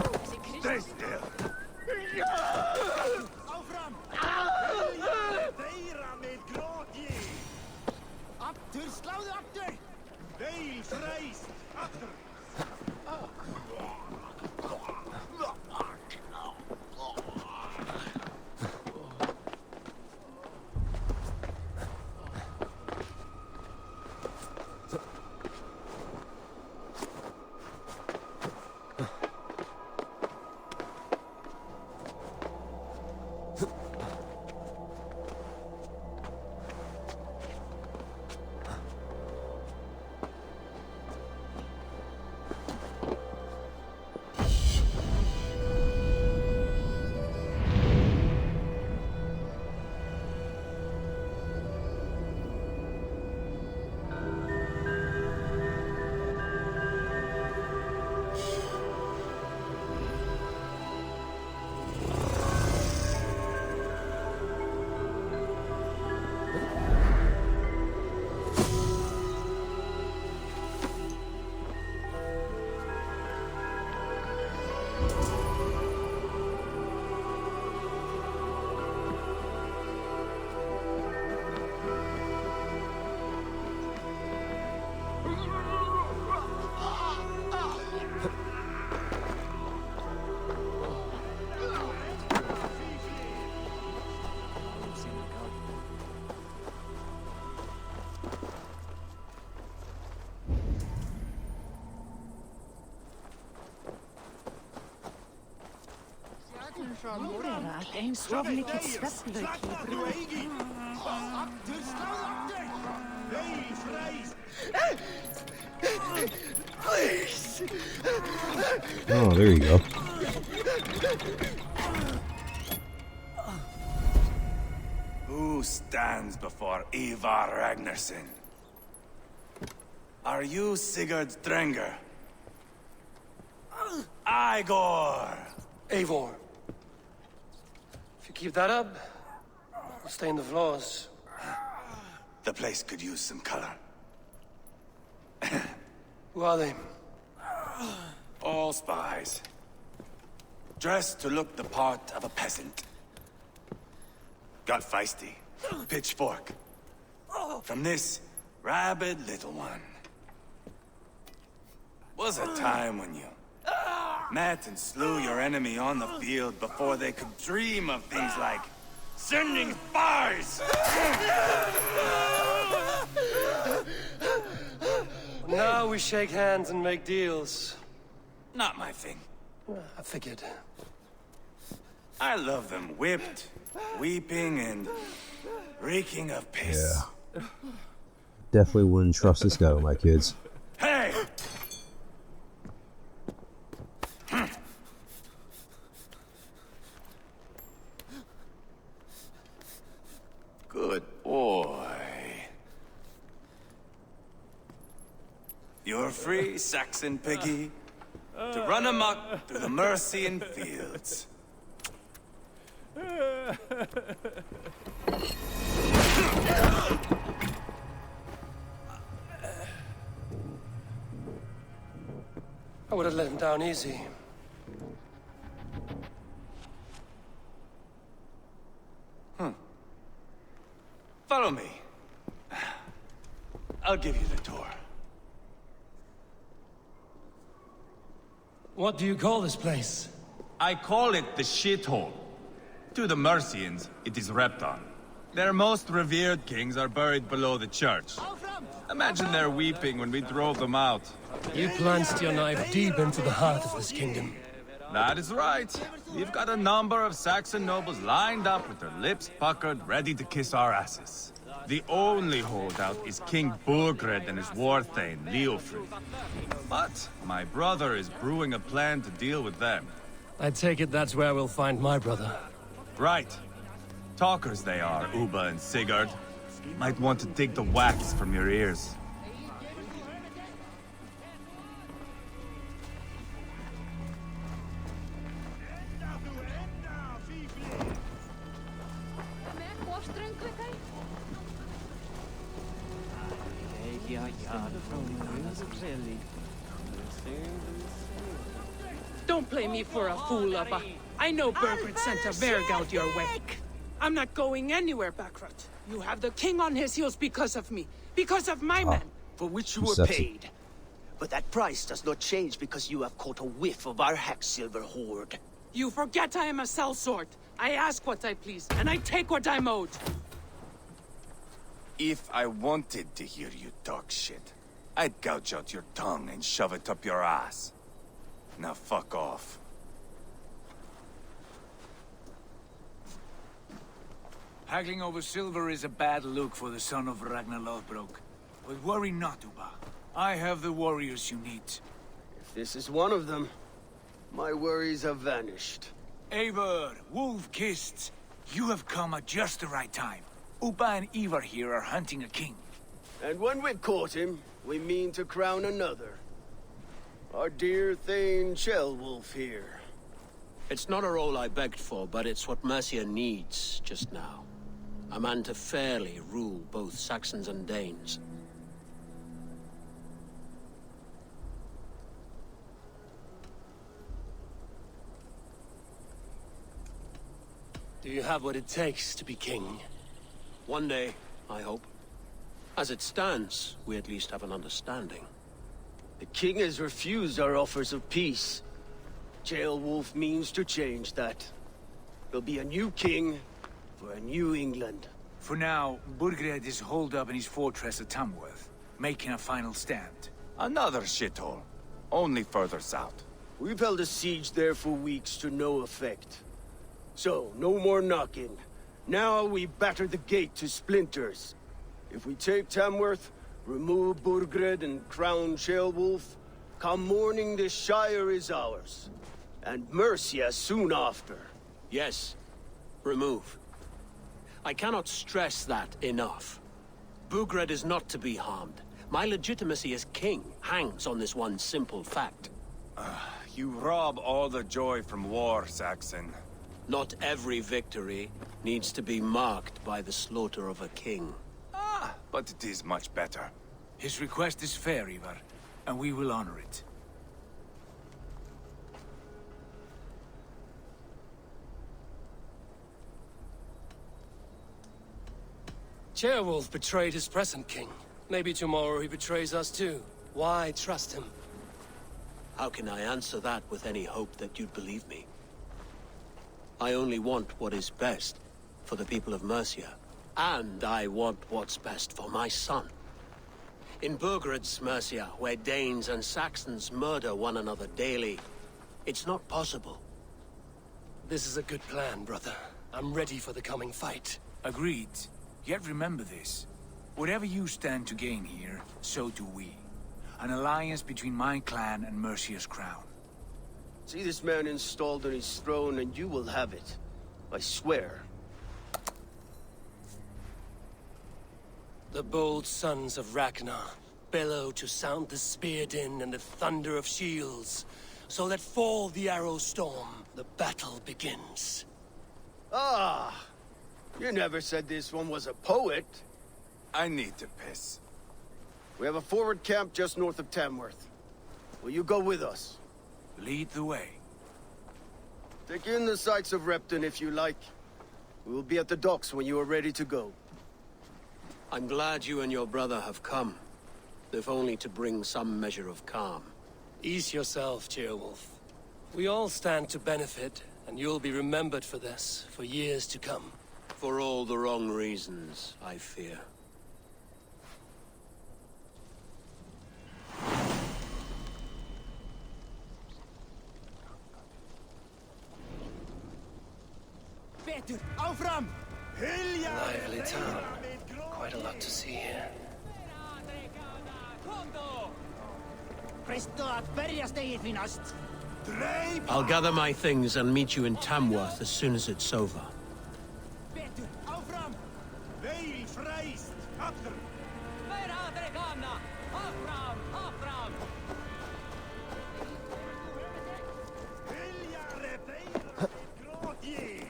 Stay still! Áfram! Þeirra með gróti! Aftur, sláðu aftur! Veil freist! Aftur! Oh, there you go. Who stands before Ivar Ragnarsson? Are you Sigurd Drenger? Igor! Eivor. If you keep that up, I'll stain the floors. The place could use some color. Who are they? All spies. Dressed to look the part of a peasant. Got feisty. Pitchfork. From this rabid little one. Was a time when you met and slew your enemy on the field before they could dream of things like sending spies! Now we shake hands and make deals. Not my thing. I figured. I love them whipped, weeping, and reeking of piss. Yeah. Definitely wouldn't trust this guy with my kids. Hey! Good boy. You're free, Saxon piggy, to run amok through the Mercian fields. I would have let him down easy. Follow me. I'll give you the tour. What do you call this place? I call it the shithole. To the Mercians, it is Repton. Their most revered kings are buried below the church. Imagine their weeping when we drove them out. You plunged your knife deep into the heart of this kingdom. That is right. We've got a number of Saxon nobles lined up with their lips puckered, ready to kiss our asses. The only holdout is King Burgred and his war thane, Leofrid. But my brother is brewing a plan to deal with them. I take it that's where we'll find my brother. Right. Talkers they are, Uba and Sigurd. Might want to dig the wax from your ears. Don't play me for a fool, Abba. I know Burgred sent a Vergout your way. I'm not going anywhere, Backrot. You have the king on his heels because of me. Because of my men. For which you were paid. But that price does not change because you have caught a whiff of our Hacksilver hoard. You forget I am a sellsword. I ask what I please, and I take what I'm owed. If I wanted to hear you talk shit, I'd gouge out your tongue and shove it up your ass. Now fuck off. Haggling over silver is a bad look for the son of Ragnar Lothbrok. But worry not, Uba. I have the warriors you need. If this is one of them, my worries have vanished. Eivor, Wolf-Kissed, you have come at just the right time. Uba and Ivar here are hunting a king. And when we've caught him, we mean to crown another. Our dear Thane Ceolwulf here. It's not a role I begged for, but it's what Mercia needs just now. A man to fairly rule both Saxons and Danes. Do you have what it takes to be king? One day, I hope. As it stands, we at least have an understanding. The king has refused our offers of peace. Ceolwulf means to change that. There'll be a new king for a new England. For now, Burgred is holed up in his fortress at Tamworth, making a final stand. Another shithole, only further south. We've held a siege there for weeks to no effect. So, no more knocking. Now we batter the gate to splinters. If we take Tamworth, remove Burgred and crown Sheolwulf, come morning the Shire is ours. And Mercia soon after. Yes, remove. I cannot stress that enough. Burgred is not to be harmed. My legitimacy as king hangs on this one simple fact. You rob all the joy from war, Saxon. Not every victory needs to be marked by the slaughter of a king. But it is much better. His request is fair, Ivar, and we will honor it. Ceolwulf betrayed his present king. Maybe tomorrow he betrays us too. Why trust him? How can I answer that with any hope that you'd believe me? I only want what is best for the people of Mercia. And I want what's best for my son. In Burgred's Mercia, where Danes and Saxons murder one another daily, it's not possible. This is a good plan, brother. I'm ready for the coming fight. Agreed. Yet remember this. Whatever you stand to gain here, so do we. An alliance between my clan and Mercia's crown. See this man installed on his throne and you will have it. I swear. The bold sons of Ragnar bellow to sound the spear din and the thunder of shields. So let fall the arrow storm. The battle begins. Ah! You never said this one was a poet. I need to piss. We have a forward camp just north of Tamworth. Will you go with us? Lead the way. Take in the sights of Repton if you like. We will be at the docks when you are ready to go. I'm glad you and your brother have come, if only to bring some measure of calm. Ease yourself, Ceolwulf. We all stand to benefit, and you'll be remembered for this, for years to come. For all the wrong reasons, I fear. Betur, áfram! Hylja! Lively town. Quite a lot to see here. Presto að berjast eigið því næst. I'll gather my things and meet you in Tamworth as soon as it's over. Betur, áfram! Veil fræst, aftur! Hylja rebeira, gróti!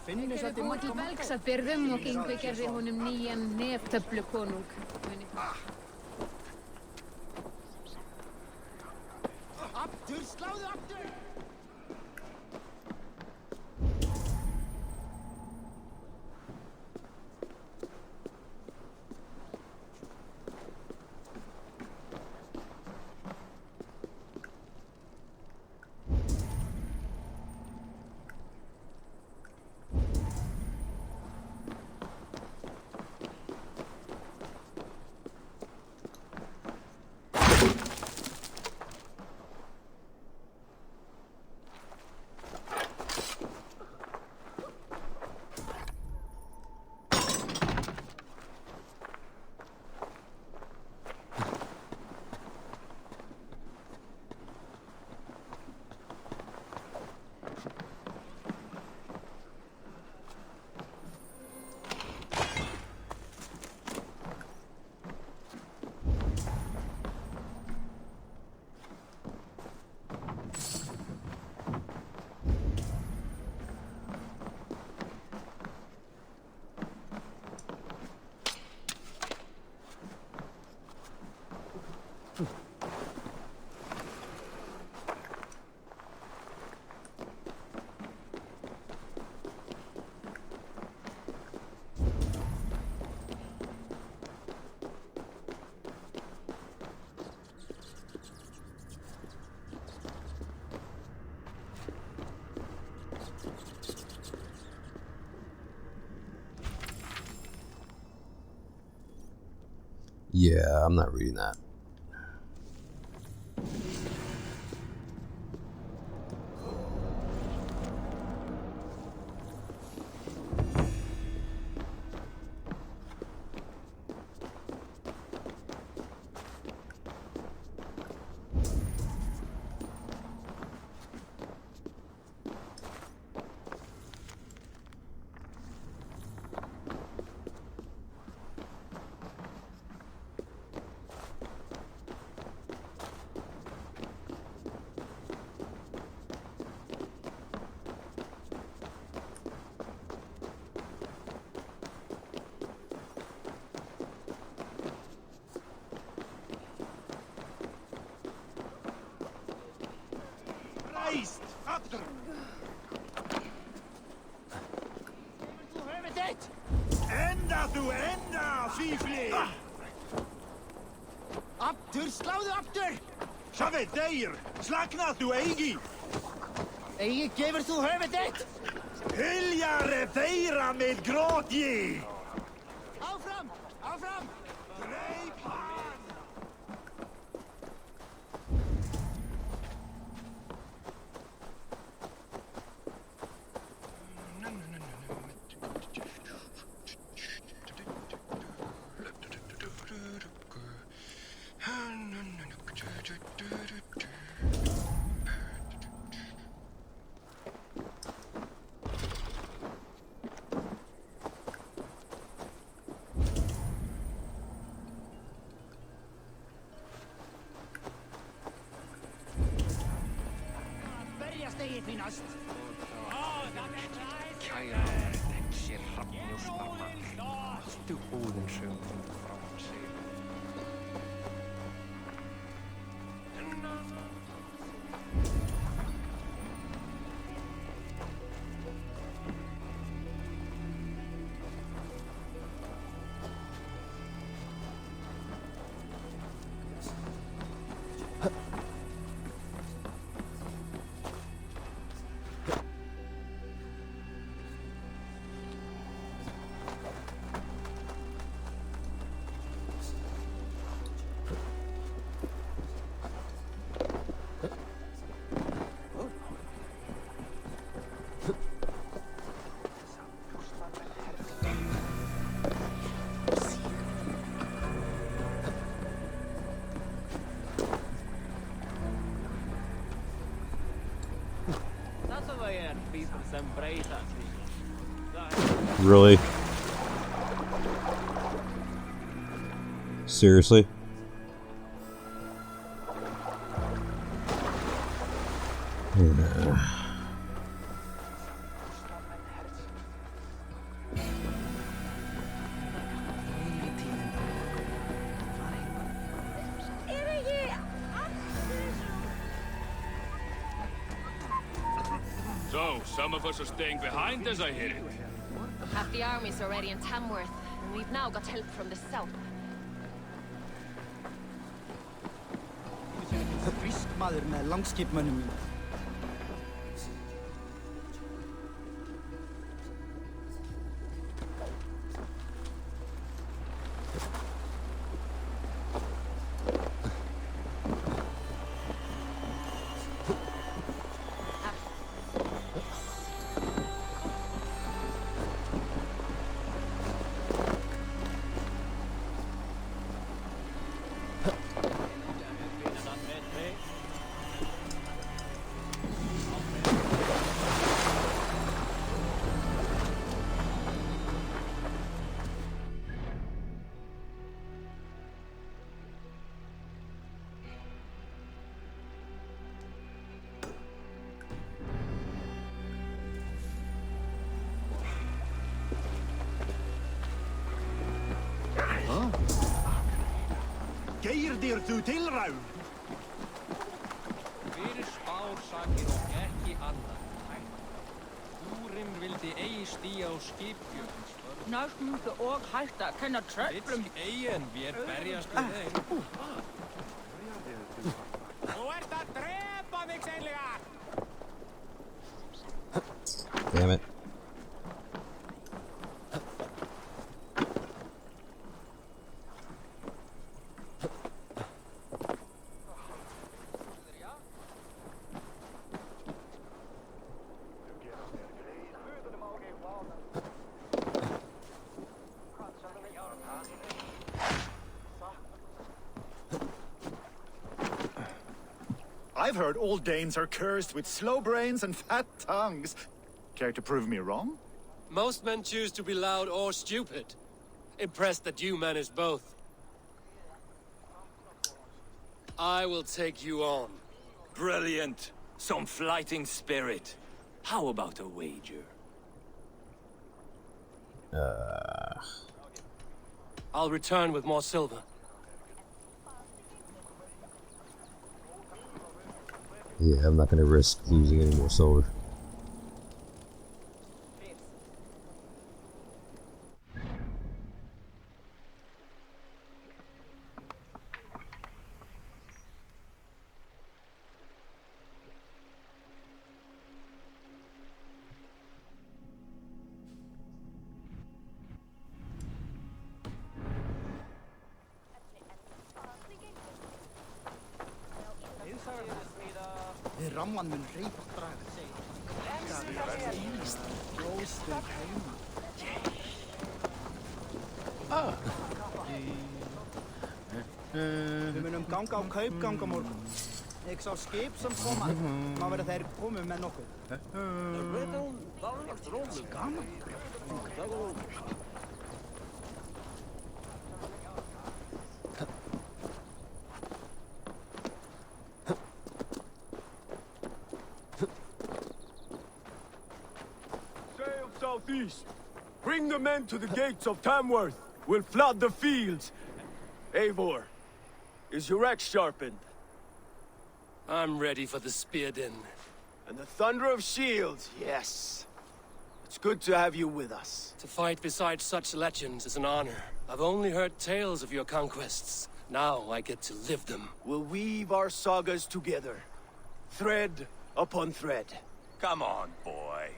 Þeir koma til Belgs að byrðum og Yngvi gerði honum nýjan neftöflukonung. Aftur, sláðu aftur! Yeah, I'm not reading that. After! Þú höfum þitt! Enda þú enda, fífli! Aftur, sláðu aftur! Sjafið þeir, slagna þú eigi! Eigi gefur þú höfum þitt! Hyljare þeirra með grótji! Áfram! Áfram! Greip hann! Berjast eigi því næst! Kæra, þessi hrafnjústarmann. Allt húðin sögum frá hann sig. Really? Seriously? So, some of us are staying behind as I hear it. Half the army's already in Tamworth, and we've now got help from the south. Frísk maður með langskipmönnum mín. Geirdir þú tilræð? Fyrir spársakir og ekki annað. Úrin vildi eigi stíja á skipgjöfum. Næstum og hægt að kenna tröllum. Vill eigin vér berjast við þeim. Þú ert að drepa mig seinlega! Damn it. I've heard all Danes are cursed with slow brains and fat tongues. Care to prove me wrong? Most men choose to be loud or stupid. Impressed that you manage both. I will take you on. Brilliant. Some fighting spirit. How about a wager? I'll return with more silver. Yeah, I'm not gonna risk losing any more silver. Við ramman mun hreypa draga. Róstig heima. Við munum ganga á kaupgang á morgun. Ég sá skip sem koma. Má vera þeir komið með nokkuð. Gaman. Sail southeast. Bring the men to the gates of Tamworth. We'll flood the fields. Eivor, is your axe sharpened? I'm ready for the spear din. And the thunder of shields, yes. It's good to have you with us. To fight beside such legends is an honor. I've only heard tales of your conquests. Now I get to live them. We'll weave our sagas together. Thread upon thread. Come on, boy.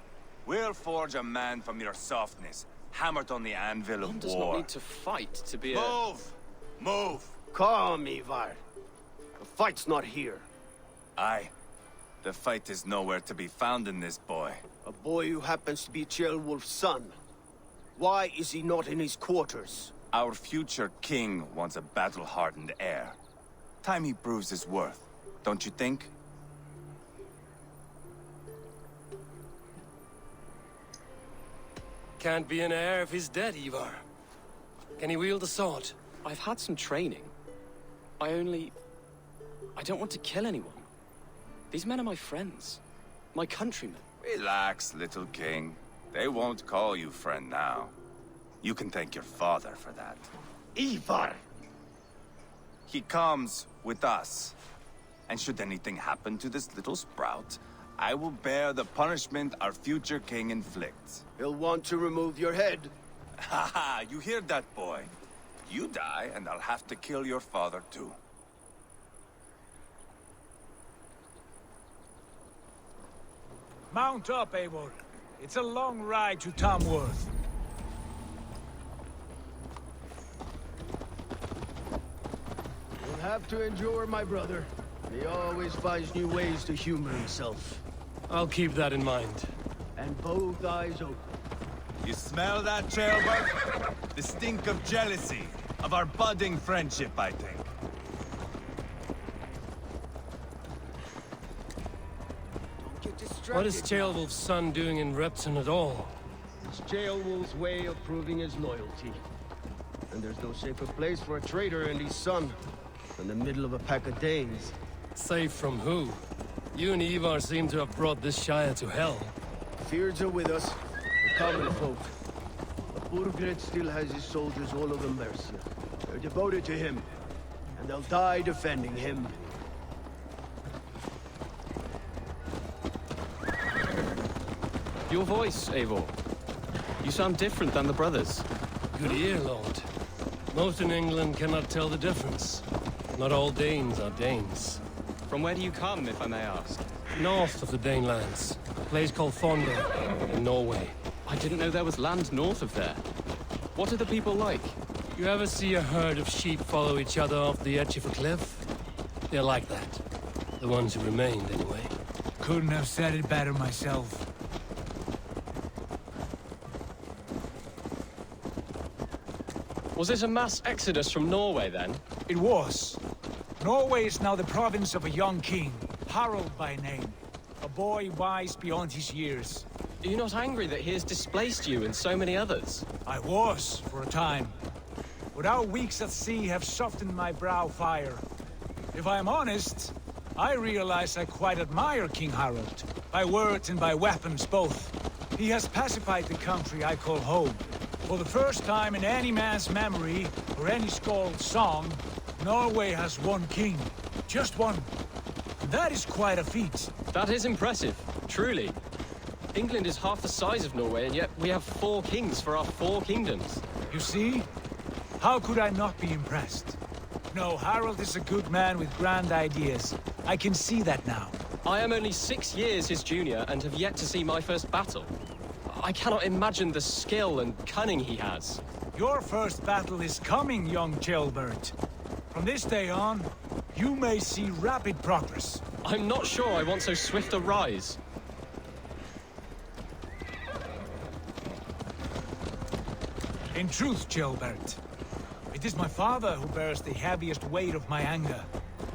We'll forge a man from your softness, hammered on the anvil of One does war. not need to fight to be Move! Move! Calm, Ivar. The fight's not here. Aye. The fight is nowhere to be found in this boy. A boy who happens to be Ceolwulf's son. Why is he not in his quarters? Our future king wants a battle-hardened heir. Time he proves his worth, don't you think? Can't be an heir if he's dead, Ivar. Can he wield a sword? I've had some training. I don't want to kill anyone. These men are my friends. My countrymen. Relax, little king. They won't call you friend now. You can thank your father for that. Ivar! He comes with us. And should anything happen to this little sprout, I will bear the punishment our future king inflicts. He'll want to remove your head. Ha ha, you hear that, boy? You die, and I'll have to kill your father, too. Mount up, Eivor. It's a long ride to Tamworth. You'll have to endure, my brother. He always finds new ways to humor himself. I'll keep that in mind. And both eyes open. You smell that, Ceolbert? The stink of jealousy, of our budding friendship, I think. What is Ceolwulf's son doing in Repton at all? It's Ceolwulf's way of proving his loyalty. And there's no safer place for a traitor and his son than the middle of a pack of Danes. Safe from who? You and Ivar seem to have brought this Shire to hell. Fears are with us, the common folk. But Burgred still has his soldiers all over Mercia. They're devoted to him, and they'll die defending him. Your voice, Eivor. You sound different than the brothers. Good ear, Lord. Most in England cannot tell the difference. Not all Danes are Danes. From where do you come, if I may ask? North of the Danelands. A place called Fondor, in Norway. I didn't know there was land north of there. What are the people like? You ever see a herd of sheep follow each other off the edge of a cliff? They're like that. The ones who remained, anyway. Couldn't have said it better myself. Was it a mass exodus from Norway, then? It was. Norway is now the province of a young king, Harald by name. A boy wise beyond his years. Are you not angry that he has displaced you and so many others? I was, for a time. But our weeks at sea have softened my brow fire. If I am honest, I realize I quite admire King Harald. By words and by weapons, both. He has pacified the country I call home. For the first time in any man's memory, or any skald's song, Norway has one king. Just one. That is quite a feat. That is impressive, truly. England is half the size of Norway, and yet we have 4 kings for our 4 kingdoms. You see? How could I not be impressed? No, Harold is a good man with grand ideas. I can see that now. I am only 6 years his junior and have yet to see my first battle. I cannot imagine the skill and cunning he has. Your first battle is coming, young Chilbert. From this day on, you may see rapid progress. I'm not sure I want so swift a rise. In truth, Chilbert, it is my father who bears the heaviest weight of my anger,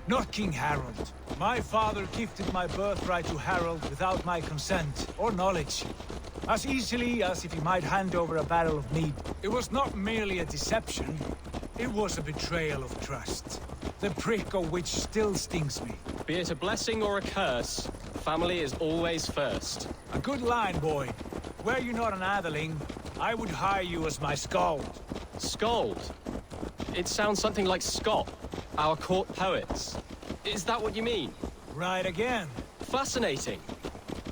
not King Harold. My father gifted my birthright to Harold without my consent or knowledge, as easily as if he might hand over a barrel of mead. It was not merely a deception, it was a betrayal of trust, the prick of which still stings me. Be it a blessing or a curse, family is always first. A good line, boy. Were you not an atheling, I would hire you as my skald. Skald? It sounds something like Scott, our court poets. Is that what you mean? Right again. Fascinating.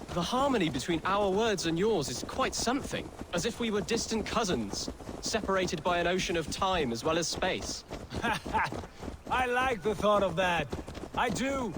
The harmony between our words and yours is quite something. As if we were distant cousins, separated by an ocean of time as well as space. I like the thought of that. I do.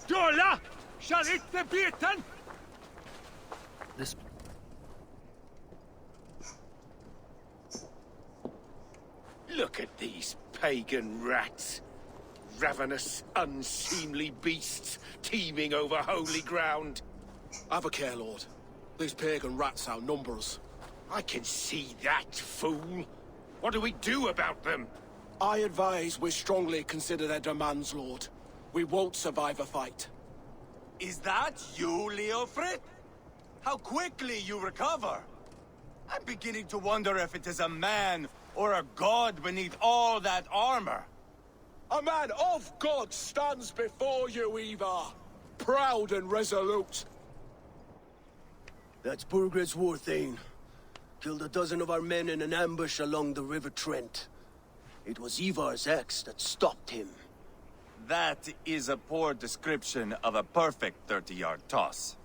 Dola! Shall hit the beaten! This... Look at these pagan rats. Ravenous, unseemly beasts teeming over holy ground. Have a care, Lord. These pagan rats outnumber us. I can see that, fool. What do we do about them? I advise we strongly consider their demands, Lord. We won't survive a fight. Is that you, Leofrid? How quickly you recover! I'm beginning to wonder if it is a man or a god beneath all that armor. A man of God stands before you, Ivar. Proud and resolute. That's Burgred's Warthane. Killed a dozen of our men in an ambush along the River Trent. It was Ivar's axe that stopped him. That is a poor description of a perfect 30-yard toss.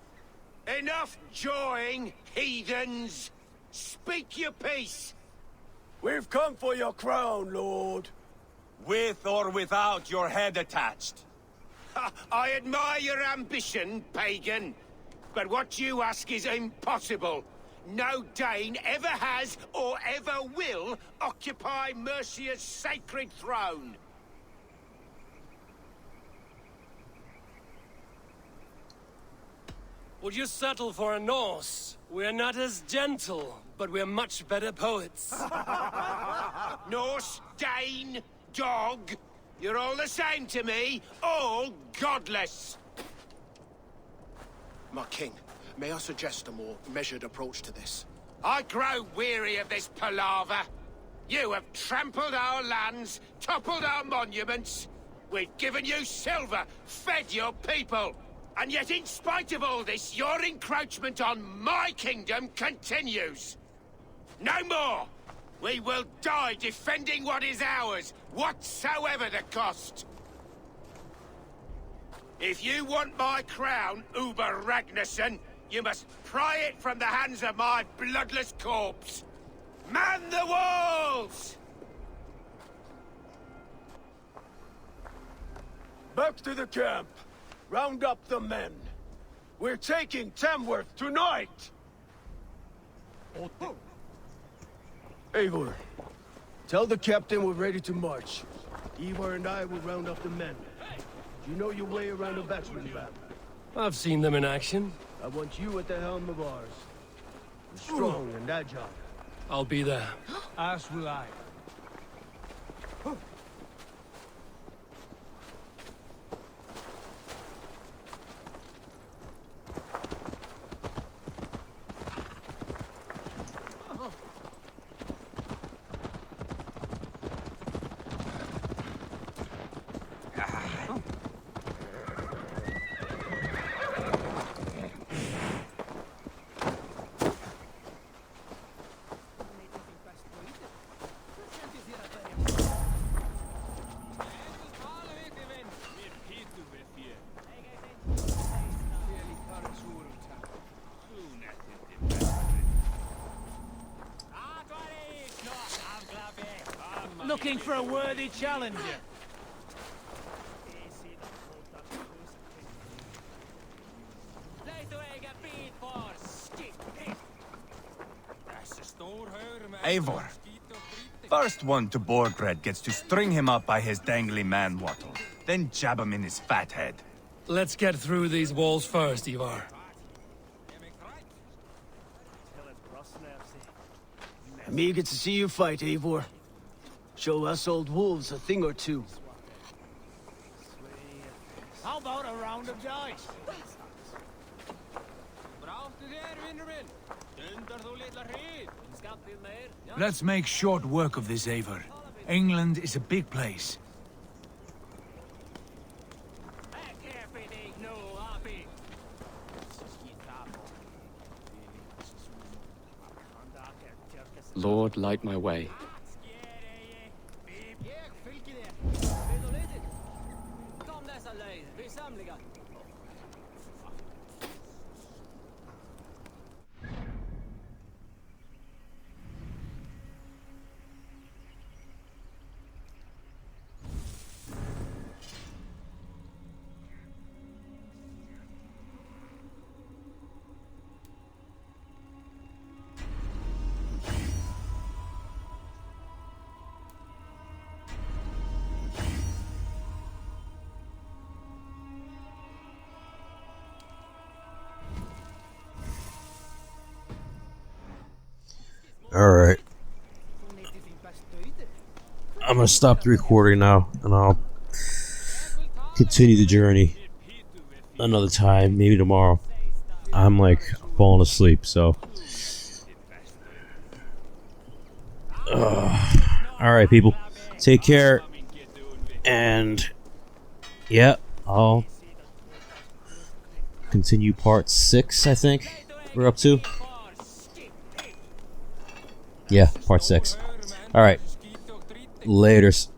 Enough jawing, heathens! Speak your piece! We've come for your crown, Lord. With or without your head attached. Ha, I admire your ambition, pagan. But what you ask is impossible. No Dane ever has or ever will occupy Mercia's sacred throne. Would you settle for a Norse? We're not as gentle, but we're much better poets. Norse, Dane, dog, you're all the same to me, all godless. My king, may I suggest a more measured approach to this? I grow weary of this palaver. You have trampled our lands, toppled our monuments. We've given you silver, fed your people. And yet, in spite of all this, your encroachment on my kingdom continues. No more! We will die defending what is ours, whatsoever the cost. If you want my crown, Uber Ragnarsson, you must pry it from the hands of my bloodless corpse. Man the walls! Back to the camp. Round up the men. We're taking Tamworth tonight! Eivor, tell the captain we're ready to march. Ivar and I will round up the men. Do you know your way around a batsman ramp? I've seen them in action. I want you at the helm of ours. You're strong and agile. I'll be there. As will I. Looking for a worthy challenger. Eivor. First one to Borgred gets to string him up by his dangly man-wattle, then jab him in his fat head. Let's get through these walls first, Ivar. I'm eager to see you fight, Eivor. Show us old wolves a thing or two. How about a round of dice? Let's make short work of this, Eivor. England is a big place. Lord, light my way. Alright. I'm gonna stop the recording now, and I'll continue the journey another time, maybe tomorrow. I'm like falling asleep, so. Alright, people. Take care. And yeah, I'll continue part 6, I think we're up to. Yeah, part 6. Alright. Laters.